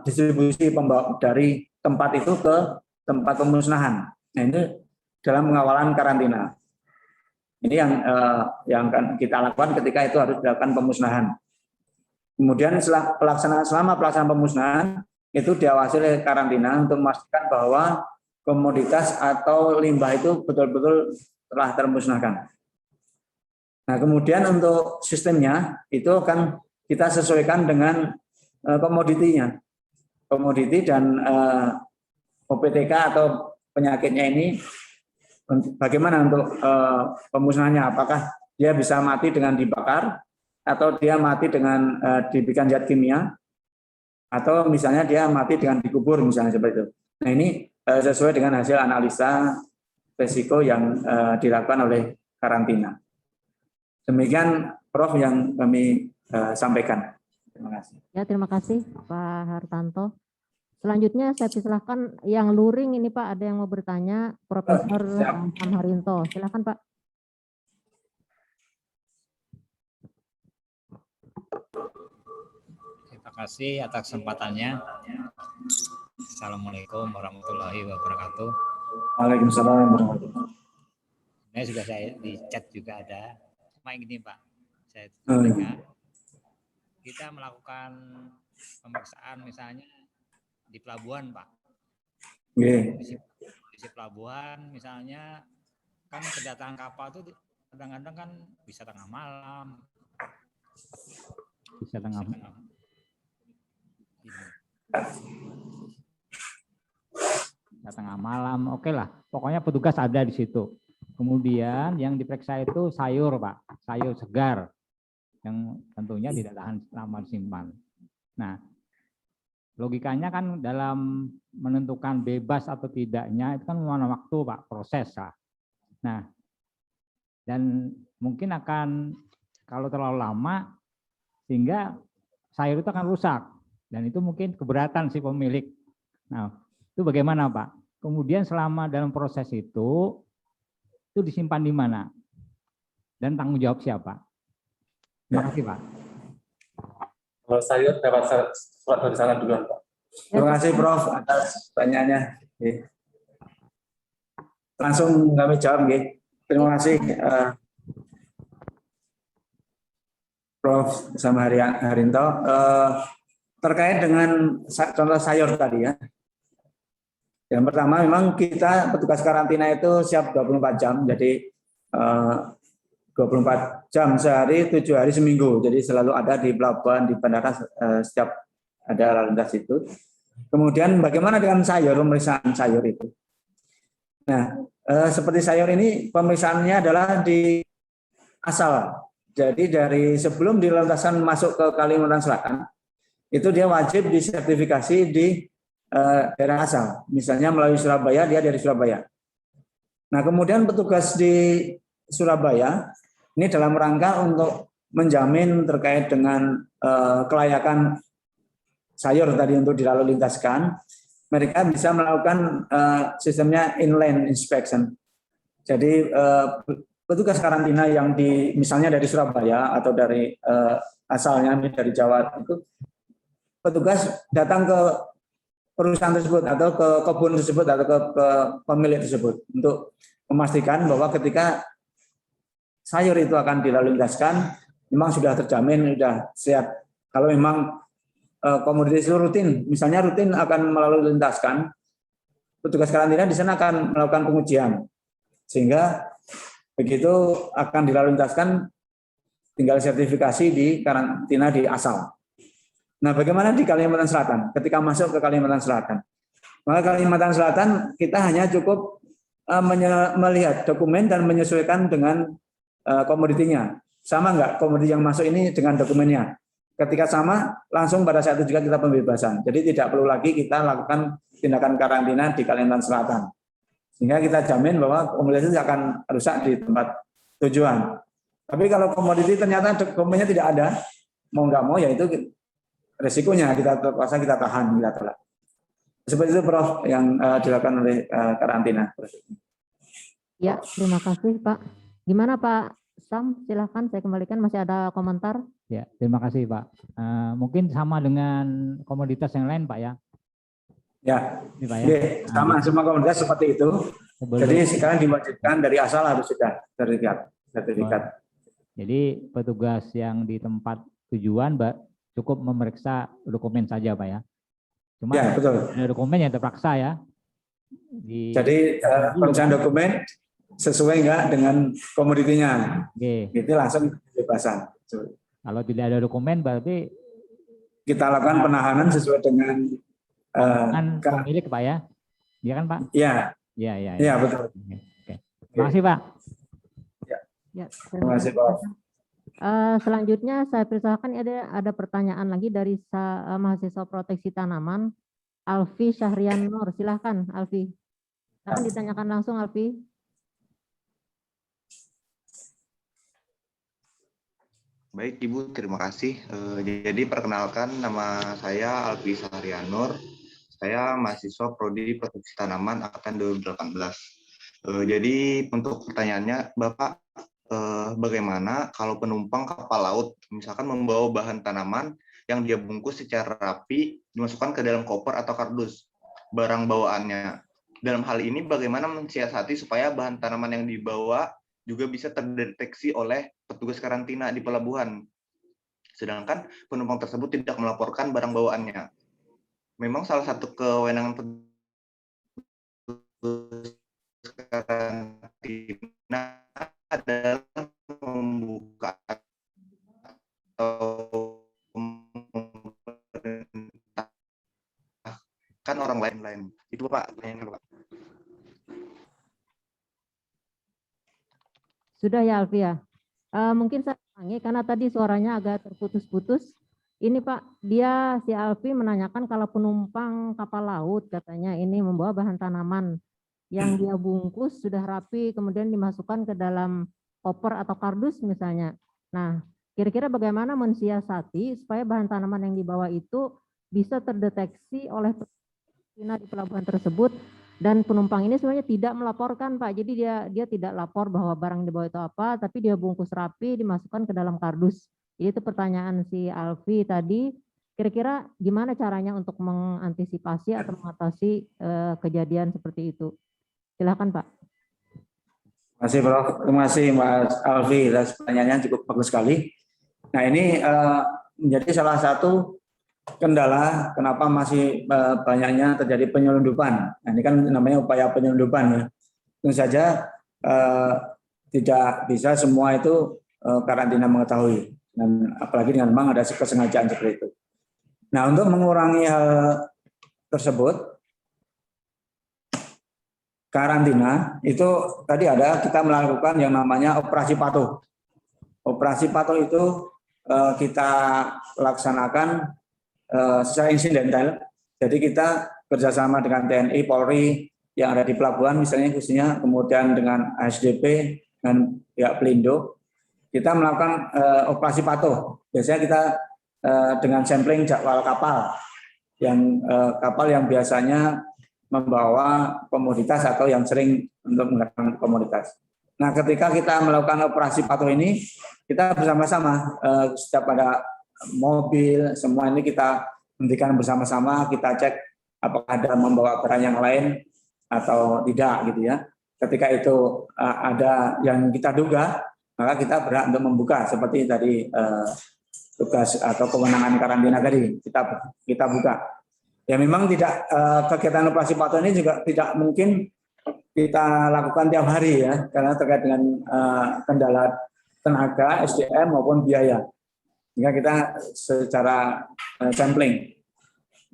distribusi dari tempat itu ke tempat pemusnahan. Nah, ini dalam pengawalan karantina. Ini yang akan kita lakukan ketika itu harus dilakukan pemusnahan. Kemudian selama pelaksanaan pemusnahan itu diawasi oleh karantina untuk memastikan bahwa komoditas atau limbah itu betul-betul telah termusnahkan. Nah, kemudian untuk sistemnya itu akan kita sesuaikan dengan komoditinya. Komoditi dan OPTK atau penyakitnya ini bagaimana untuk pemusnahannya? Apakah dia bisa mati dengan dibakar, atau dia mati dengan diberikan zat kimia, atau misalnya dia mati dengan dikubur misalnya seperti itu. Nah, ini sesuai dengan hasil analisa risiko yang dilakukan oleh karantina. Demikian Prof yang kami sampaikan. Terima kasih. Ya, terima kasih Pak Hartanto. Selanjutnya saya persilahkan yang luring ini Pak, ada yang mau bertanya, Profesor Harinto. Silakan Pak. Terima kasih atas kesempatannya. Assalamualaikum warahmatullahi wabarakatuh. Waalaikumsalam warahmatullahi wabarakatuh. Ini sudah saya di chat juga ada. Cuma ini Pak, saya sampaikan. Kita melakukan pemeriksaan misalnya di pelabuhan, Pak. Di pelabuhan misalnya kan kedatangan kapal itu kadang-kadang kan bisa tengah malam. Bisa tengah malam. Tengah malam, oke lah. Pokoknya petugas ada di situ. Kemudian yang diperiksa itu sayur, Pak, sayur segar yang tentunya tidak tahan lama disimpan. Nah, logikanya kan dalam menentukan bebas atau tidaknya itu kan memakan waktu, Pak, proses lah. Nah, dan mungkin akan kalau terlalu lama sehingga sayur itu akan rusak dan itu mungkin keberatan si pemilik. Nah, itu bagaimana Pak? Kemudian selama dalam proses itu disimpan di mana? Dan tanggung jawab siapa? Terima kasih Pak. Kalau sayur dapat surat dari sana duluan Pak. Terima kasih Prof atas pertanyaannya. Oke. Langsung kami jawab, nggih. Terima kasih Prof. sama Harinto. Terkait dengan contoh sayur tadi ya. Yang pertama memang kita petugas karantina itu siap 24 jam, jadi 24 jam sehari, 7 hari seminggu. Jadi selalu ada di pelabuhan, di bandara setiap ada lalu lintas itu. Kemudian bagaimana dengan sayur, pemeriksaan sayur itu? Nah, seperti sayur ini pemeriksaannya adalah di asal. Jadi dari sebelum dilantaskan masuk ke Kalimantan Selatan, itu dia wajib disertifikasi di daerah asal. Misalnya melalui Surabaya, dia dari Surabaya. Nah, kemudian petugas di Surabaya ini dalam rangka untuk menjamin terkait dengan kelayakan sayur tadi untuk dilalu lintaskan, mereka bisa melakukan sistemnya inland inspection. Jadi petugas karantina yang misalnya dari Surabaya atau dari asalnya dari Jawa itu, petugas datang ke perusahaan tersebut atau ke kebun tersebut atau ke pemilik tersebut untuk memastikan bahwa ketika sayur itu akan dilalu lintaskan memang sudah terjamin, sudah siap. Kalau memang komoditas itu rutin, misalnya rutin akan melalui lintaskan, petugas karantina di sana akan melakukan pengujian sehingga begitu akan dilalu lintaskan tinggal sertifikasi di karantina di asal. Nah, bagaimana di Kalimantan Selatan? Ketika masuk ke Kalimantan Selatan, maka Kalimantan Selatan kita hanya cukup melihat dokumen dan menyesuaikan dengan komoditinya. Sama enggak komoditi yang masuk ini dengan dokumennya? Ketika sama, langsung pada saat itu juga kita pembebasan. Jadi tidak perlu lagi kita lakukan tindakan karantina di Kalimantan Selatan. Sehingga kita jamin bahwa komoditi itu akan rusak di tempat tujuan. Tapi kalau komoditi ternyata dokumennya tidak ada, mau nggak mau ya itu resikonya kita terpaksa kita tahan, kita tolak. Seperti itu Prof yang dilakukan oleh karantina. Ya, terima kasih Pak. Gimana Pak Sam? Silahkan saya kembalikan, masih ada komentar. Ya, terima kasih Pak. Mungkin sama dengan komoditas yang lain Pak ya. Ya, ini, Pak, ya. Oke, sama semua komoditas seperti itu. Jadi sekarang diwajibkan dari asal harus sudah sertifikat. Jadi petugas yang di tempat tujuan cukup memeriksa dokumen saja Pak ya. Cuma ya, betul. Ada dokumen yang terpaksa ya. Jadi pemeriksaan dokumen sesuai enggak dengan komoditinya. Oke. Itu langsung bebasan. Kalau tidak ada dokumen berarti kita lakukan penahanan sesuai dengan pemilik Pak ya. Iya kan Pak? Iya. Iya. Iya, betul. Oke. Terima kasih Pak. Ya, terima kasih Pak. Selanjutnya saya persilakan ada pertanyaan lagi dari mahasiswa proteksi tanaman Alfi Syahrian Nur. Silahkan Alfi. Silahkan ditanyakan langsung Alfi. Baik Ibu, terima kasih. Jadi perkenalkan, nama saya Alfi Syahrian Nur. Saya mahasiswa Prodi Proteksi Tanaman angkatan 2018. Jadi untuk pertanyaannya, Bapak, bagaimana kalau penumpang kapal laut misalkan membawa bahan tanaman yang dia bungkus secara rapi dimasukkan ke dalam koper atau kardus barang bawaannya. Dalam hal ini bagaimana mensiasati supaya bahan tanaman yang dibawa juga bisa terdeteksi oleh petugas karantina di pelabuhan. Sedangkan penumpang tersebut tidak melaporkan barang bawaannya. Memang salah satu kewenangan petugas karantina adalah membuka atau memerintahkan orang lain. Itu Pak, pertanyaannya Pak. Sudah ya Alfi ya. Mungkin saya ulangi karena tadi suaranya agak terputus-putus. Ini Pak, si Alfi menanyakan kalau penumpang kapal laut katanya ini membawa bahan tanaman yang dia bungkus sudah rapi kemudian dimasukkan ke dalam koper atau kardus misalnya. Nah, Kira-kira bagaimana mensiasati supaya bahan tanaman yang dibawa itu bisa terdeteksi oleh karantina di pelabuhan tersebut, dan penumpang ini sebenarnya tidak melaporkan, Pak. Jadi dia tidak lapor bahwa barang yang dibawa itu apa, tapi dia bungkus rapi, dimasukkan ke dalam kardus. Jadi itu pertanyaan si Alfi tadi. Kira-kira gimana caranya untuk mengantisipasi atau mengatasi kejadian seperti itu? Silakan, Pak. Terima kasih, Prof. Terima kasih, Mas Alfi. Pertanyaannya cukup bagus sekali. Nah, ini menjadi salah satu kendala kenapa masih banyaknya terjadi penyelundupan. Nah, ini kan namanya upaya penyelundupan ya. Tentu saja tidak bisa semua itu karantina mengetahui, dan apalagi dengan memang ada kesengajaan seperti itu. Nah, untuk mengurangi hal tersebut, karantina itu tadi kita melakukan yang namanya operasi patuh. Operasi patuh itu kita laksanakan secara insidental. Jadi kita kerjasama dengan TNI, Polri yang ada di pelabuhan misalnya khususnya, kemudian dengan ASDP, dengan pihak Pelindo, kita melakukan operasi patuh. Biasanya kita dengan sampling jadwal kapal yang biasanya membawa komoditas atau yang sering untuk menggunakan komoditas. Nah, ketika kita melakukan operasi patuh ini, kita bersama-sama setiap ada mobil, semua ini kita hentikan bersama-sama, kita cek apakah ada membawa barang yang lain atau tidak gitu ya. Ketika itu ada yang kita duga, maka kita berhak untuk membuka seperti tadi tugas atau kewenangan karantina tadi kita buka. Ya memang tidak kegiatan operasi patuh ini juga tidak mungkin kita lakukan tiap hari ya, karena terkait dengan kendala tenaga, SDM maupun biaya. Sehingga kita secara sampling.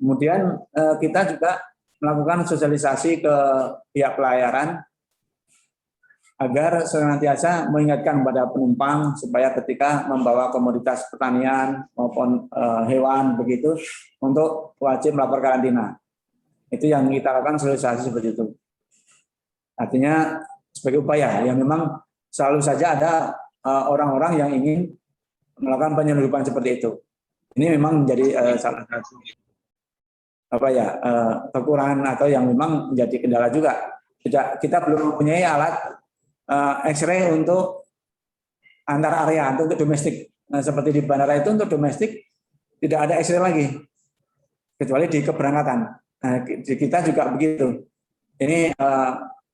Kemudian kita juga melakukan sosialisasi ke pihak pelayaran agar senantiasa mengingatkan kepada penumpang supaya ketika membawa komoditas pertanian maupun hewan begitu untuk wajib melapor karantina. Itu yang kita lakukan, sosialisasi seperti itu. Artinya sebagai upaya yang memang selalu saja ada orang-orang yang ingin melakukan penyelundupan seperti itu. Ini memang menjadi salah satu kekurangan atau yang memang menjadi kendala juga. Kita belum mempunyai alat X-ray untuk antar area untuk domestik. Nah, seperti di bandara itu untuk domestik tidak ada X-ray lagi, kecuali di keberangkatan. Nah, di kita juga begitu. Ini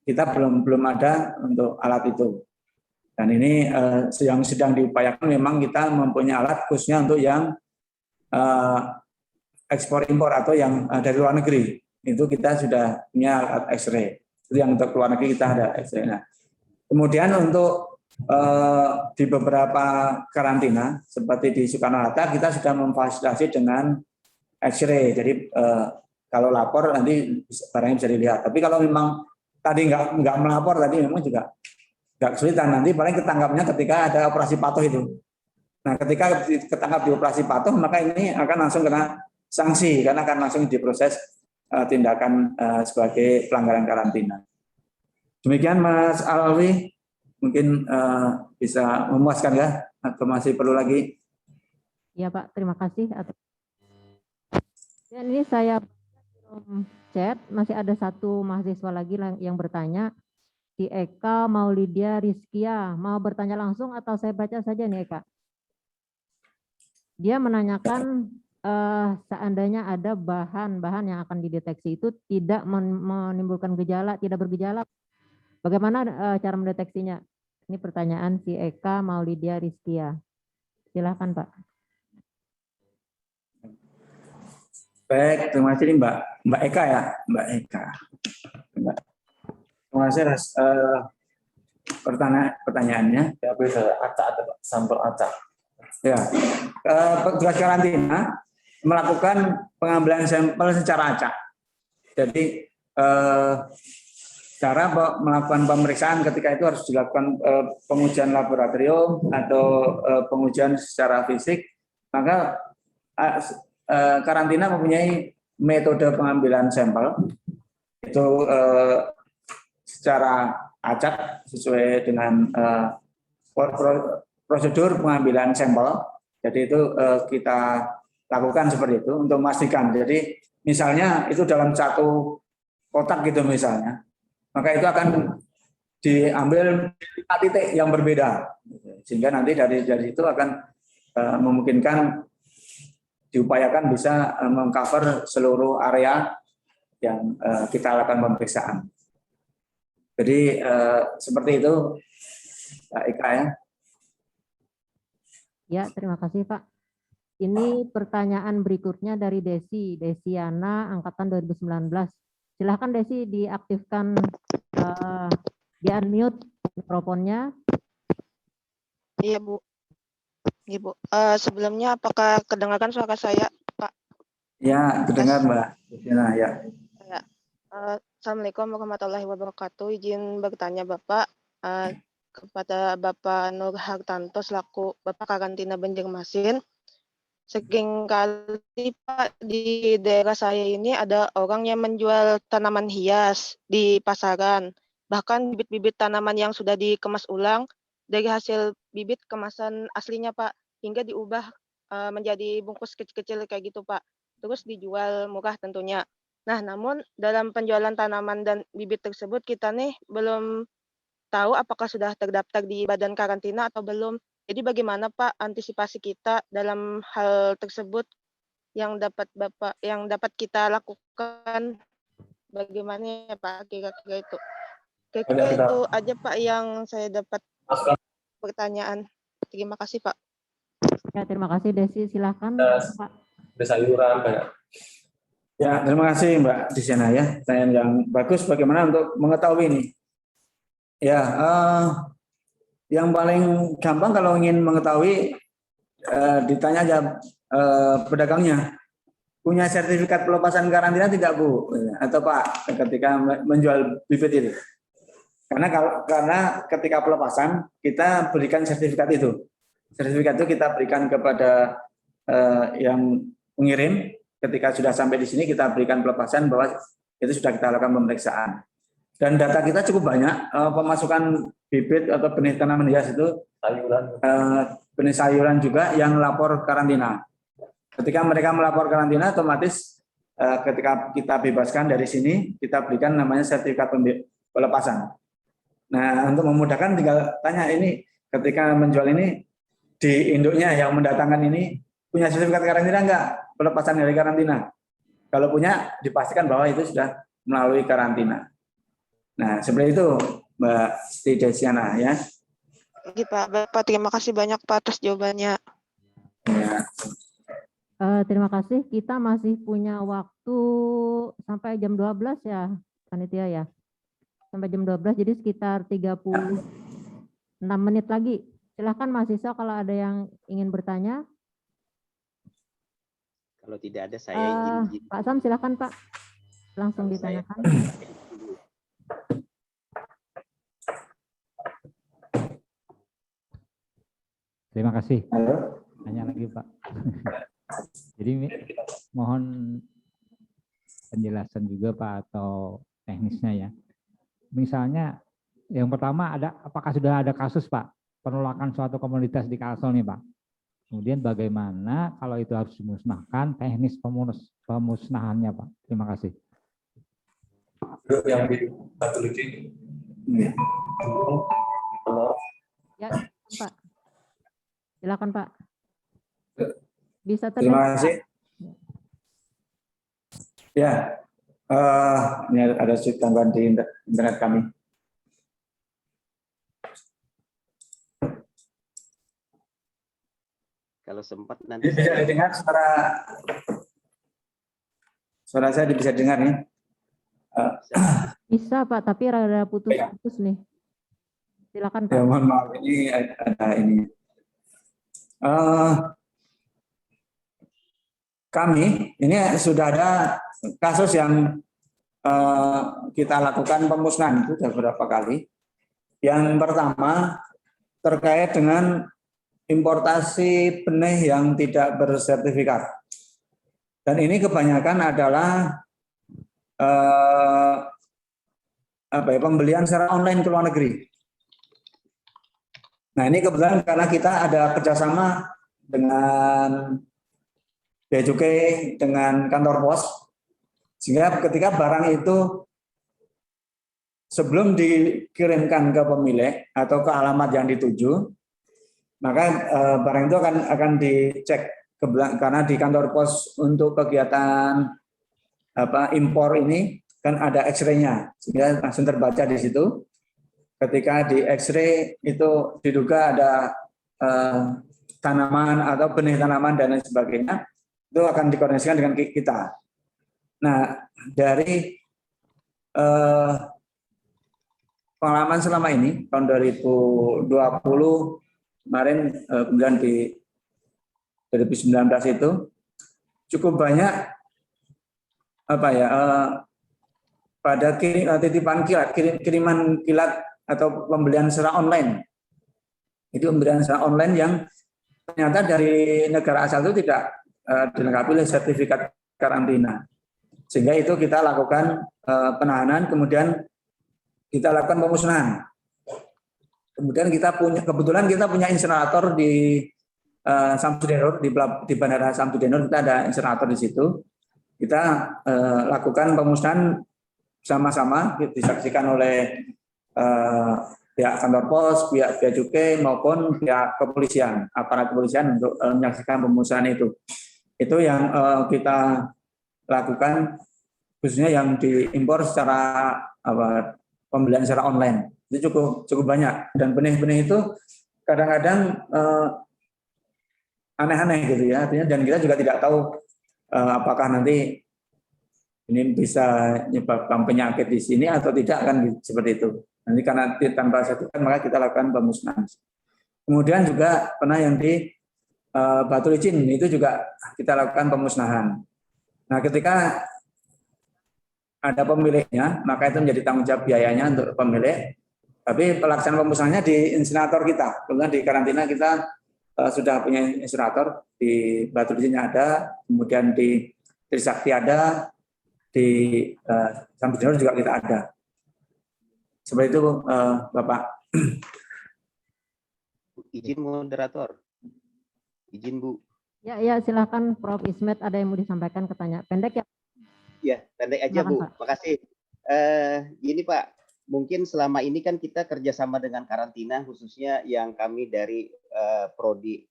kita belum ada untuk alat itu. Dan ini yang sedang diupayakan, memang kita mempunyai alat khususnya untuk yang ekspor impor atau yang dari luar negeri. Itu kita sudah punya alat X-ray. Itu yang untuk luar negeri kita ada X-ray. Nah, kemudian untuk di beberapa karantina seperti di Soekarno-Hatta kita sudah memfasilitasi dengan X-ray. Jadi kalau lapor nanti barangnya bisa dilihat. Tapi kalau memang tadi nggak melapor tadi memang juga nggak kesulitan. Nanti paling ketangkapnya ketika ada operasi patuh itu. Nah, ketika ketangkap di operasi patuh maka ini akan langsung kena sanksi karena akan langsung diproses tindakan sebagai pelanggaran karantina. Demikian Mas Alwi, mungkin bisa memuaskan ya, atau masih perlu lagi? Ya Pak, terima kasih. Dan ini saya chat, masih ada satu mahasiswa lagi yang bertanya, si Eka Maulidia Rizkia, mau bertanya langsung atau saya baca saja nih Eka? Dia menanyakan seandainya ada bahan-bahan yang akan dideteksi itu tidak menimbulkan gejala, tidak bergejala, bagaimana cara mendeteksinya? Ini pertanyaan si Eka Maulidia Rizkia. Silakan Pak. Baik, terima kasih Mbak Eka ya, Mbak Eka. Terima kasih atas pertanyaannya. Ya, bisa acak atau sampel acak. Ya, petugas karantina melakukan pengambilan sampel secara acak. Jadi cara melakukan pemeriksaan ketika itu harus dilakukan pengujian laboratorium atau pengujian secara fisik. Maka karantina mempunyai metode pengambilan sampel itu secara acak sesuai dengan prosedur pengambilan sampel. Jadi itu kita lakukan seperti itu untuk memastikan. Jadi misalnya itu dalam satu kotak gitu misalnya, maka itu akan diambil 5 titik yang berbeda, sehingga nanti dari itu akan memungkinkan diupayakan bisa mengcover seluruh area yang kita lakukan pemeriksaan. Jadi seperti itu, Pak Ika ya. Ya, terima kasih Pak. Ini pertanyaan berikutnya dari Desiana, angkatan 2019. Silahkan Desi diaktifkan, di-unmute mikrofonnya. Iya Bu. Ibu, sebelumnya apakah kedengarkan suara saya, Pak? Ya, kedengar Mbak Desiana ya. Assalamualaikum warahmatullahi wabarakatuh. Izin bertanya Bapak, kepada Bapak Nur Hartanto selaku Bapak Karantina Banjarmasin. Seringkali Pak di daerah saya ini ada orang yang menjual tanaman hias di pasaran. Bahkan bibit-bibit tanaman yang sudah dikemas ulang dari hasil bibit kemasan aslinya Pak, hingga diubah menjadi bungkus kecil-kecil kayak gitu Pak. Terus dijual murah tentunya. Nah, namun dalam penjualan tanaman dan bibit tersebut kita nih belum tahu apakah sudah terdaftar di badan karantina atau belum. Jadi bagaimana Pak antisipasi kita dalam hal tersebut yang dapat kita lakukan, bagaimana ya Pak kira-kira itu. Kira-kira itu aja Pak yang saya dapat pertanyaan. Terima kasih Pak. Ya, terima kasih Desi. Silahkan Pak. Ada sayuran banyak. Ya, terima kasih Mbak Desiana ya. Pertanyaan yang bagus bagaimana untuk mengetahui ini. Ya, yang paling gampang kalau ingin mengetahui ditanya aja pedagangnya. Punya sertifikat pelepasan karantina tidak Bu? Atau Pak ketika menjual bibit itu? Karena ketika pelepasan kita berikan sertifikat itu. Sertifikat itu kita berikan kepada yang mengirim. Ketika sudah sampai di sini kita berikan pelepasan bahwa itu sudah kita lakukan pemeriksaan. Dan data kita cukup banyak, pemasukan bibit atau benih tanaman hias itu benih sayuran juga yang lapor karantina. Ketika mereka melapor karantina, otomatis ketika kita bebaskan dari sini, kita berikan namanya sertifikat pelepasan. Nah, untuk memudahkan tinggal tanya ini, ketika menjual ini di induknya yang mendatangkan ini punya sertifikat karantina enggak? Pelepasan dari karantina. Kalau punya, dipastikan bahwa itu sudah melalui karantina. Nah, seperti itu Mbak Desiana ya. Oke Pak, Bapak terima kasih banyak Pak atas jawabannya. Ya. Terima kasih. Kita masih punya waktu sampai jam 12 ya, panitia ya. Sampai jam 12, jadi sekitar 36 menit lagi. Silahkan mahasiswa kalau ada yang ingin bertanya. Kalau tidak ada saya izin. Pak Sam, silahkan Pak. Langsung ditanyakan. Terima kasih. Tanya lagi Pak. Jadi mohon penjelasan juga Pak atau teknisnya ya. Misalnya yang pertama apakah sudah ada kasus Pak penolakan suatu komoditas di Kalsel nih Pak. Kemudian bagaimana kalau itu harus dimusnahkan, teknis pemusnahannya Pak. Terima kasih. Yang satu lagi. Ya, Pak. Silakan Pak. Bisa terima kasih. Ya, ini ada tambahan di internet kami. Kalau sempat nanti bisa didengar suara saya bisa dengar nih. Bisa Pak, tapi rada putus-putus nih. Silakan Pak. Ya, mohon maaf ini ada ini. Kami ini sudah ada kasus yang kita lakukan pemusnahan itu sudah beberapa kali. Yang pertama terkait dengan importasi benih yang tidak bersertifikat. Dan ini kebanyakan adalah pembelian secara online ke luar negeri. Nah ini kebetulan karena kita ada kerjasama dengan Bea Cukai, dengan kantor pos, sehingga ketika barang itu sebelum dikirimkan ke pemilik atau ke alamat yang dituju, maka barang itu akan dicek karena di kantor pos untuk kegiatan impor ini kan ada X-ray-nya, sehingga langsung terbaca di situ. Ketika di X-ray itu diduga ada tanaman atau benih tanaman dan lain sebagainya, itu akan dikoordinasikan dengan kita. Nah, dari pengalaman selama ini tahun 2020 kemarin, kemudian di 2019 itu cukup banyak pada titipan kilat, kiriman kilat atau pembelian secara online. Itu pembelian secara online yang ternyata dari negara asal itu tidak dilengkapi oleh sertifikat karantina. Sehingga itu kita lakukan penahanan, kemudian kita lakukan pemusnahan. Kemudian kebetulan kita punya insinerator di Samsudinur, di Bandara Samsudinur kita ada insinerator di situ. Kita lakukan pemusnahan sama-sama, disaksikan oleh pihak kantor pos, pihak Bea Cukai maupun pihak kepolisian, aparat kepolisian untuk menyaksikan pemusnahan itu. Itu yang kita lakukan, khususnya yang diimpor secara pembelian secara online. Itu cukup banyak, dan benih-benih itu kadang-kadang aneh-aneh gitu ya, artinya, dan kita juga tidak tahu apakah nanti ini bisa menyebabkan penyakit di sini atau tidak, kan seperti itu. Nanti karena tanpa sertifikat maka kita lakukan pemusnahan. Kemudian juga pernah yang di Batu Licin itu juga kita lakukan pemusnahan. Nah, ketika ada pemiliknya, maka itu menjadi tanggung jawab biayanya untuk pemilik. Tapi pelaksanaan pemusnahannya di insinerator kita. Kemudian di karantina kita sudah punya insinerator, di Batu Licin ada, kemudian di Trisakti ada, di Samsudinur juga kita ada. Seperti itu, Bapak. Izin moderator. Izin, Bu. Ya, silakan Prof. Ismet, ada yang mau disampaikan, ketanya pendek ya? Ya, pendek aja, silakan, Bu. Pak. Makasih. Gini Pak, mungkin selama ini kan kita kerjasama dengan karantina, khususnya yang kami dari prodi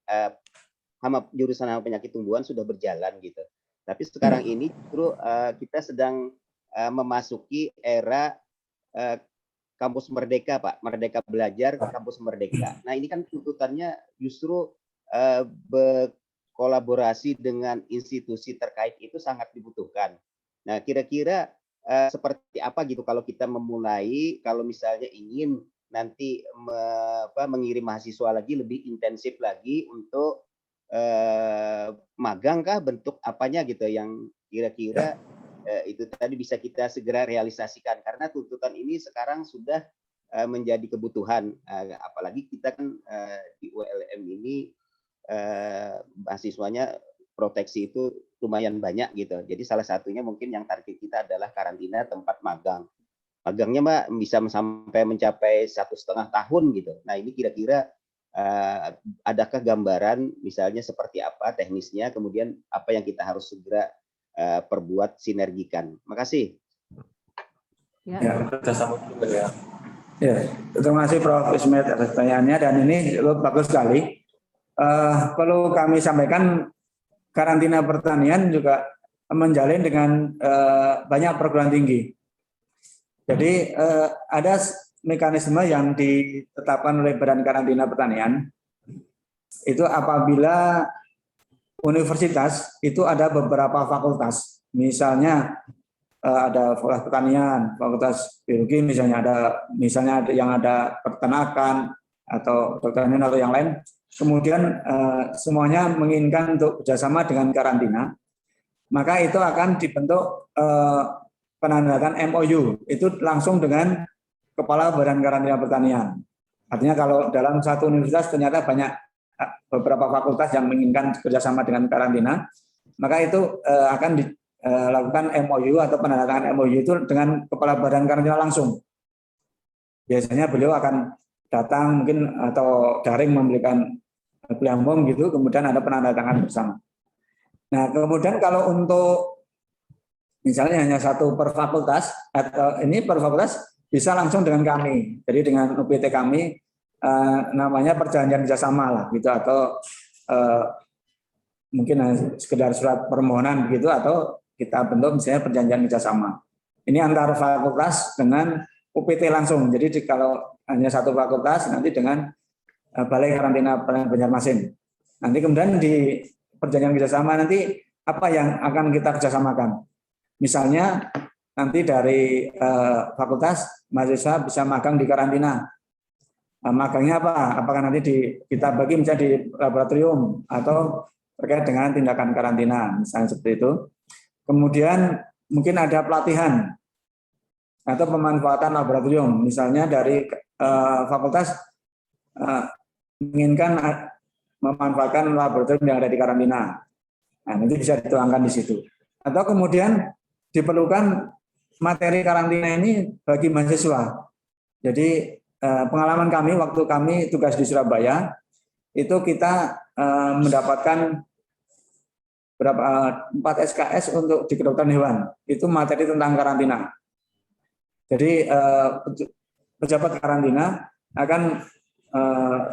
jurusan hama penyakit tumbuhan sudah berjalan gitu. Tapi sekarang ini justru kita sedang memasuki era kampus merdeka, Pak. Merdeka belajar, kampus merdeka. Nah, ini kan tuntutannya justru berkolaborasi dengan institusi terkait itu sangat dibutuhkan. Nah, kira-kira seperti apa gitu kalau kita memulai, kalau misalnya ingin nanti mengirim mahasiswa lagi lebih intensif lagi untuk magang kah, bentuk apanya gitu yang kira-kira itu tadi bisa kita segera realisasikan, karena tuntutan ini sekarang sudah menjadi kebutuhan, apalagi kita kan di ULM ini mahasiswanya proteksi itu lumayan banyak gitu. Jadi salah satunya mungkin yang target kita adalah karantina tempat magang. Magangnya Mbak bisa sampai mencapai 1,5 tahun gitu. Nah ini kira-kira adakah gambaran misalnya seperti apa teknisnya, kemudian apa yang kita harus segera perbuat sinergikan. Makasih. Ya, kerjasama juga ya. Ya, terima kasih Prof. Ismet atas pertanyaannya, dan ini bagus sekali. Perlu kami sampaikan, karantina pertanian juga menjalin dengan banyak perguruan tinggi. Jadi ada mekanisme yang ditetapkan oleh Badan Karantina Pertanian, itu apabila universitas itu ada beberapa fakultas, misalnya ada fakultas pertanian, fakultas biologi, misalnya ada yang ada peternakan atau pertanian atau yang lain, kemudian semuanya menginginkan untuk bekerjasama dengan karantina, maka itu akan dibentuk penandatangan MOU, itu langsung dengan Kepala Badan Karantina Pertanian. Artinya kalau dalam satu universitas ternyata banyak beberapa fakultas yang menginginkan kerjasama dengan karantina, maka itu akan dilakukan MOU atau penandatangan MOU itu dengan Kepala Badan Karantina langsung. Biasanya beliau akan datang mungkin atau daring memberikan belangkong gitu, kemudian ada penandatangan bersama. Nah, kemudian kalau untuk misalnya hanya satu per fakultas, atau ini per fakultas bisa langsung dengan kami. Jadi dengan UPT kami namanya perjanjian kerjasama lah gitu, atau mungkin sekedar surat permohonan begitu, atau kita bentuk misalnya perjanjian kerjasama. Ini antar fakultas dengan UPT langsung. Jadi kalau hanya satu fakultas nanti dengan Balai Karantina Banjarmasin. Nanti kemudian di perjanjian kerjasama nanti apa yang akan kita kerjasamakan. Misalnya nanti dari fakultas mahasiswa bisa magang di karantina. Magangnya apa? Apakah nanti kita bagi misalnya di laboratorium atau terkait dengan tindakan karantina, misalnya seperti itu. Kemudian mungkin ada pelatihan atau pemanfaatan laboratorium, misalnya dari fakultas menginginkan memanfaatkan laboratorium yang ada di karantina. Nah, nanti bisa dituangkan di situ. Atau kemudian diperlukan materi karantina ini bagi mahasiswa. Jadi pengalaman kami waktu kami tugas di Surabaya itu kita mendapatkan berapa 4 SKS untuk di kedokteran hewan. Itu materi tentang karantina. Jadi pejabat karantina akan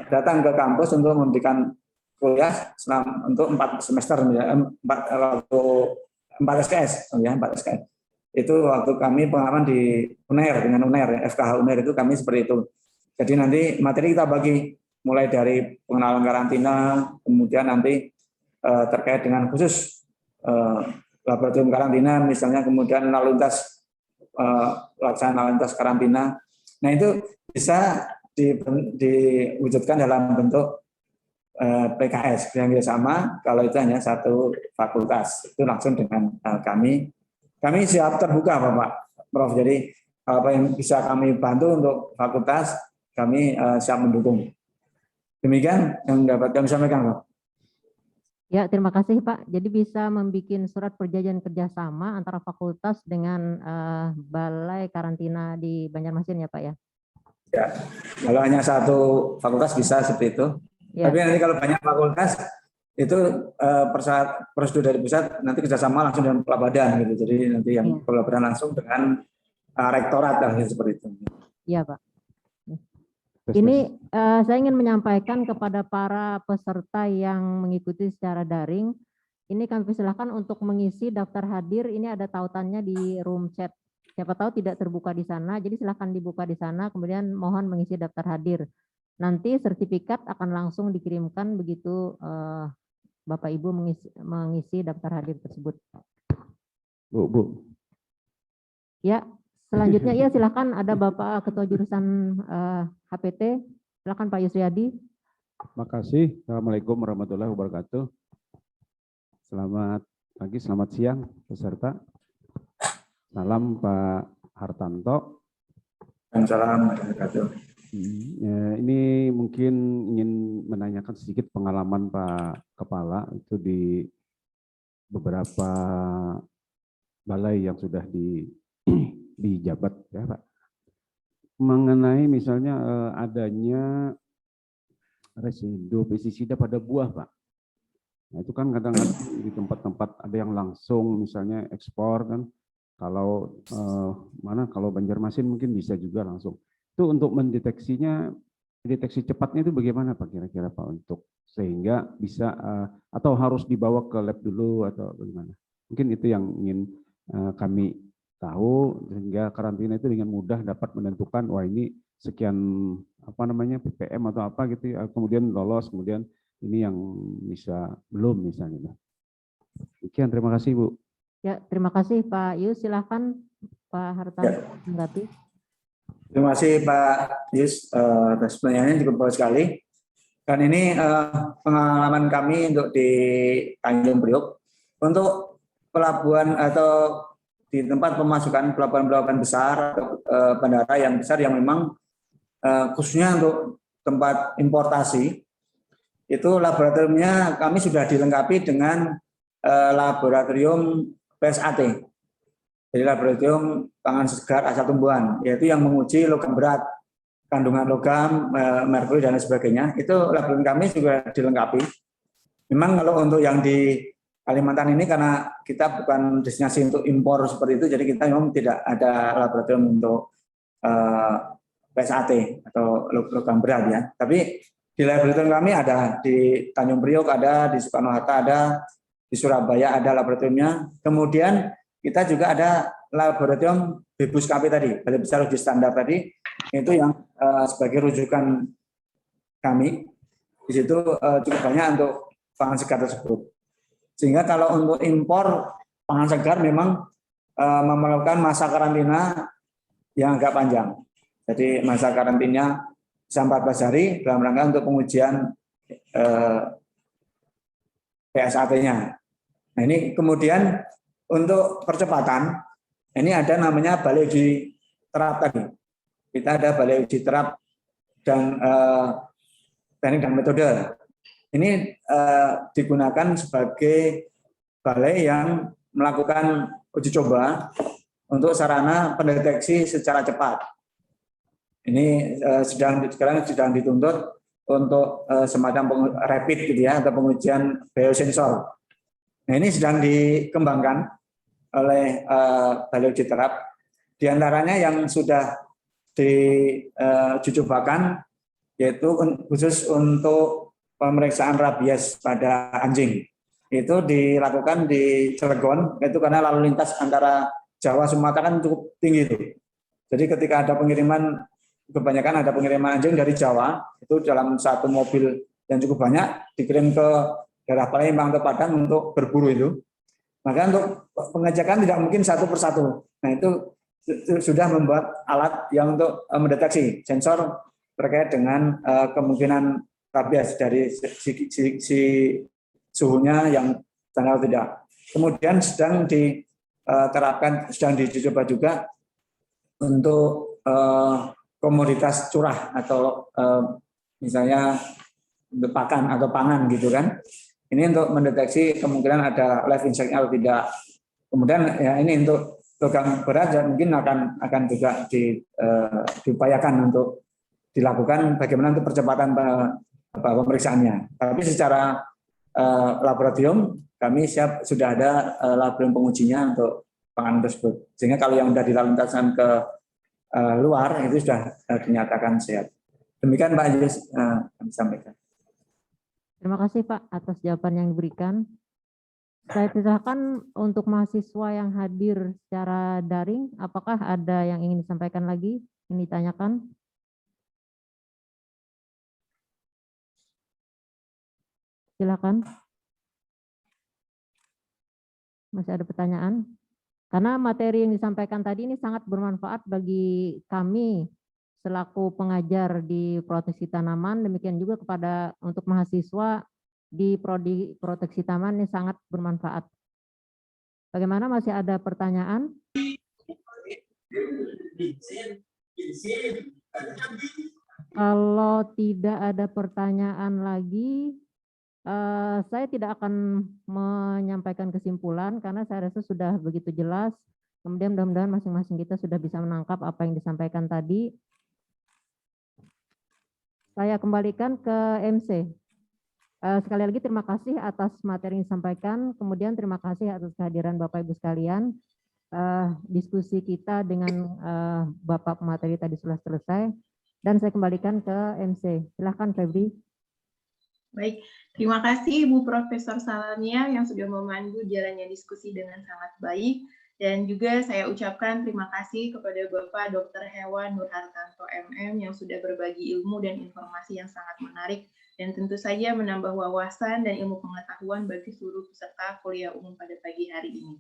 datang ke kampus untuk memberikan kuliah untuk 4 semester, 4 SKS, ya 4 SKS. Itu waktu kami pengalaman di UNER dengan UNER, FKH UNER itu kami seperti itu. Jadi nanti materi kita bagi mulai dari pengenalan karantina, kemudian nanti terkait dengan khusus laboratorium karantina, misalnya kemudian lalu lintas pelaksanaan lalu lintas karantina. Nah itu bisa diwujudkan dalam bentuk PKS yang sama. Kalau itu hanya satu fakultas, itu langsung dengan kami. Kami siap terbuka, Bapak Prof. Jadi apa yang bisa kami bantu untuk fakultas, kami siap mendukung. Demikian yang dapat kami sampaikan, Pak. Ya, terima kasih Pak. Jadi bisa membuat surat perjanjian kerjasama antara fakultas dengan Balai Karantina di Banjarmasin ya Pak ya? Ya, kalau hanya satu fakultas bisa seperti itu. Ya. Tapi nanti kalau banyak fakultas itu prosedur dari pusat nanti kerjasama langsung dengan kepala badan gitu. Jadi nanti yang kolaborasi langsung dengan rektorat seperti itu. Iya Pak. Ini saya ingin menyampaikan kepada para peserta yang mengikuti secara daring. Ini kami persilahkan untuk mengisi daftar hadir. Ini ada tautannya di room chat. Siapa tahu tidak terbuka di sana. Jadi silakan dibuka di sana. Kemudian mohon mengisi daftar hadir. Nanti sertifikat akan langsung dikirimkan begitu Bapak Ibu mengisi daftar hadir tersebut. Bu. Ya. Selanjutnya ya silakan ada Bapak Ketua Jurusan HPT, silakan Pak Yusriyadi. Terima kasih. Assalamualaikum warahmatullahi wabarakatuh. Selamat pagi, selamat siang peserta. Salam Pak Hartanto. Salam wabarakatuh. Ya, ini mungkin ingin menanyakan sedikit pengalaman Pak Kepala itu di beberapa balai yang sudah dijabat ya Pak, mengenai misalnya adanya residu pestisida pada buah Pak. Nah itu kan kadang-kadang di tempat-tempat ada yang langsung misalnya ekspor kan, kalau kalau Banjarmasin mungkin bisa juga langsung. Itu untuk mendeteksinya, deteksi cepatnya itu bagaimana Pak kira-kira Pak, untuk sehingga bisa atau harus dibawa ke lab dulu atau bagaimana? Mungkin itu yang ingin kami tahu, sehingga karantina itu dengan mudah dapat menentukan wah ini sekian ppm atau apa gitu ya, kemudian lolos, kemudian ini yang bisa belum misalnya. Sekian, terima kasih Bu. Ya, terima kasih Pak Yus, silakan Pak Hartanto menanggapi. Terima kasih Pak Yus atas pertanyaannya cukup bagus sekali. Dan ini pengalaman kami untuk di Tanjung Priok untuk pelabuhan atau di tempat pemasukan pelabuhan-pelabuhan besar, bandara yang besar yang memang khususnya untuk tempat importasi, itu laboratoriumnya kami sudah dilengkapi dengan laboratorium PSAT. Jadi laboratorium pangan segar asal tumbuhan, yaitu yang menguji logam berat. kandungan logam, merkuri dan lain sebagainya, itu laboratorium kami juga dilengkapi. Memang kalau untuk yang di Kalimantan ini karena kita bukan destinasi untuk impor seperti itu, jadi kita memang tidak ada laboratorium untuk PSAT atau logam berat ya. Tapi di laboratorium kami ada di Tanjung Priok ada, di Soekarno-Hatta ada, di Surabaya ada laboratoriumnya. Kemudian kita juga ada laboratorium BPUSKP tadi, Balai Besar Uji Standar tadi, itu yang sebagai rujukan kami. Di situ cukup banyak untuk pangan segar tersebut. Sehingga kalau untuk impor pangan segar memang memerlukan masa karantina yang agak panjang. Jadi masa karantinanya bisa 14 hari dalam rangka untuk pengujian PSAT-nya. Nah ini kemudian untuk percepatan, ini ada namanya balai uji terap tadi. Kita ada balai uji terap dan teknik dan metode. Ini digunakan sebagai balai yang melakukan uji coba untuk sarana pendeteksi secara cepat. Ini sekarang sedang dituntut untuk semacam rapid gitu ya, atau pengujian biosensor. Nah ini sedang dikembangkan oleh balai uji terap. Di antaranya yang sudah dicobakan yaitu khusus untuk pemeriksaan rabies pada anjing. Itu dilakukan di Cilegon, itu karena lalu lintas antara Jawa Sumatera kan cukup tinggi itu. Jadi ketika ada pengiriman, kebanyakan ada pengiriman anjing dari Jawa, itu dalam satu mobil yang cukup banyak dikirim ke daerah Palembang atau Padang untuk berburu itu. Maka untuk pengecekan tidak mungkin satu persatu. Nah itu sudah membuat alat yang untuk mendeteksi sensor terkait dengan kemungkinan rabies dari si suhunya yang standar tidak. Kemudian sedang diterapkan, sedang dicoba juga untuk komoditas curah atau misalnya untuk pakan atau pangan gitu kan. Ini untuk mendeteksi kemungkinan ada live insect atau tidak. Kemudian ya ini untuk logam berat mungkin akan juga diupayakan untuk dilakukan bagaimana untuk percepatan pemeriksaannya. Tapi secara laboratorium kami sudah ada laboratorium pengujinya untuk pangan tersebut. Sehingga kalau yang sudah dilakukan ke luar itu sudah dinyatakan sehat. Demikian Pak Yus kami sampaikan. Terima kasih Pak atas jawaban yang diberikan. Saya persilakan untuk mahasiswa yang hadir secara daring, apakah ada yang ingin disampaikan lagi, yang ditanyakan? Silakan. Masih ada pertanyaan? Karena materi yang disampaikan tadi ini sangat bermanfaat bagi kami selaku pengajar di proteksi tanaman, demikian juga kepada untuk mahasiswa di prodi proteksi taman ini sangat bermanfaat. Bagaimana, masih ada pertanyaan? Kalau tidak ada pertanyaan lagi, saya tidak akan menyampaikan kesimpulan karena saya rasa sudah begitu jelas. Kemudian mudah-mudahan masing-masing kita sudah bisa menangkap apa yang disampaikan tadi. Saya kembalikan ke MC. Sekali lagi terima kasih atas materi yang disampaikan. Kemudian terima kasih atas kehadiran Bapak Ibu sekalian. Diskusi kita dengan Bapak pemateri tadi sudah selesai. Dan saya kembalikan ke MC. Silahkan Febri. Baik, terima kasih Ibu Profesor Salamia yang sudah memandu jalannya diskusi dengan sangat baik. Dan juga saya ucapkan terima kasih kepada Bapak Dr. Hewan Nur Hartanto MM yang sudah berbagi ilmu dan informasi yang sangat menarik dan tentu saja menambah wawasan dan ilmu pengetahuan bagi seluruh peserta kuliah umum pada pagi hari ini.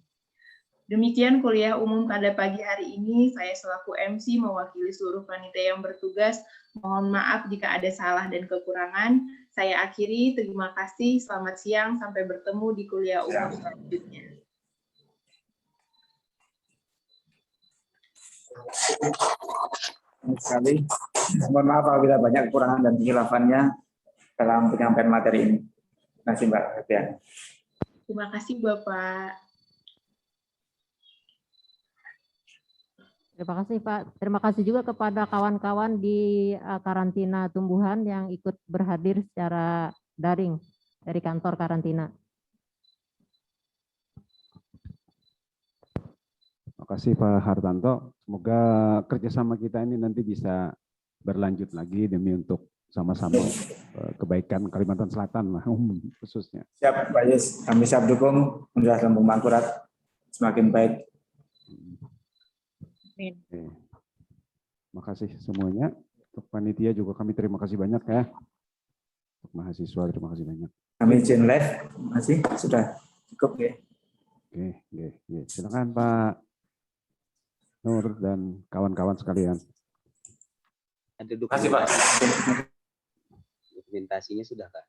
Demikian kuliah umum pada pagi hari ini, saya selaku MC mewakili seluruh panitia yang bertugas. Mohon maaf jika ada salah dan kekurangan. Saya akhiri, terima kasih, selamat siang, sampai bertemu di kuliah umum selanjutnya. Sekali. Mohon maaf apabila banyak kekurangan dan kehilafannya dalam penyampaian materi ini. Terima kasih Mbak. Terima kasih Bapak. Terima kasih Pak. Terima kasih juga kepada kawan-kawan di karantina tumbuhan yang ikut berhadir secara daring dari kantor karantina. Terima kasih Pak Hartanto. Semoga kerjasama kita ini nanti bisa berlanjut lagi demi untuk sama-sama kebaikan Kalimantan Selatan lah, khususnya. Siap Pak Yus, kami siap dukung Universitas Lembung Mangkurat semakin baik. Amin. Terima kasih semuanya. Untuk panitia juga kami terima kasih banyak ya. Untuk mahasiswa terima kasih banyak. Kami izin live, masih sudah cukup ya. Oke. Silakan Pak Nur dan kawan-kawan sekalian. Ada Terima kasih Pak. dokumentasinya sudah Kak?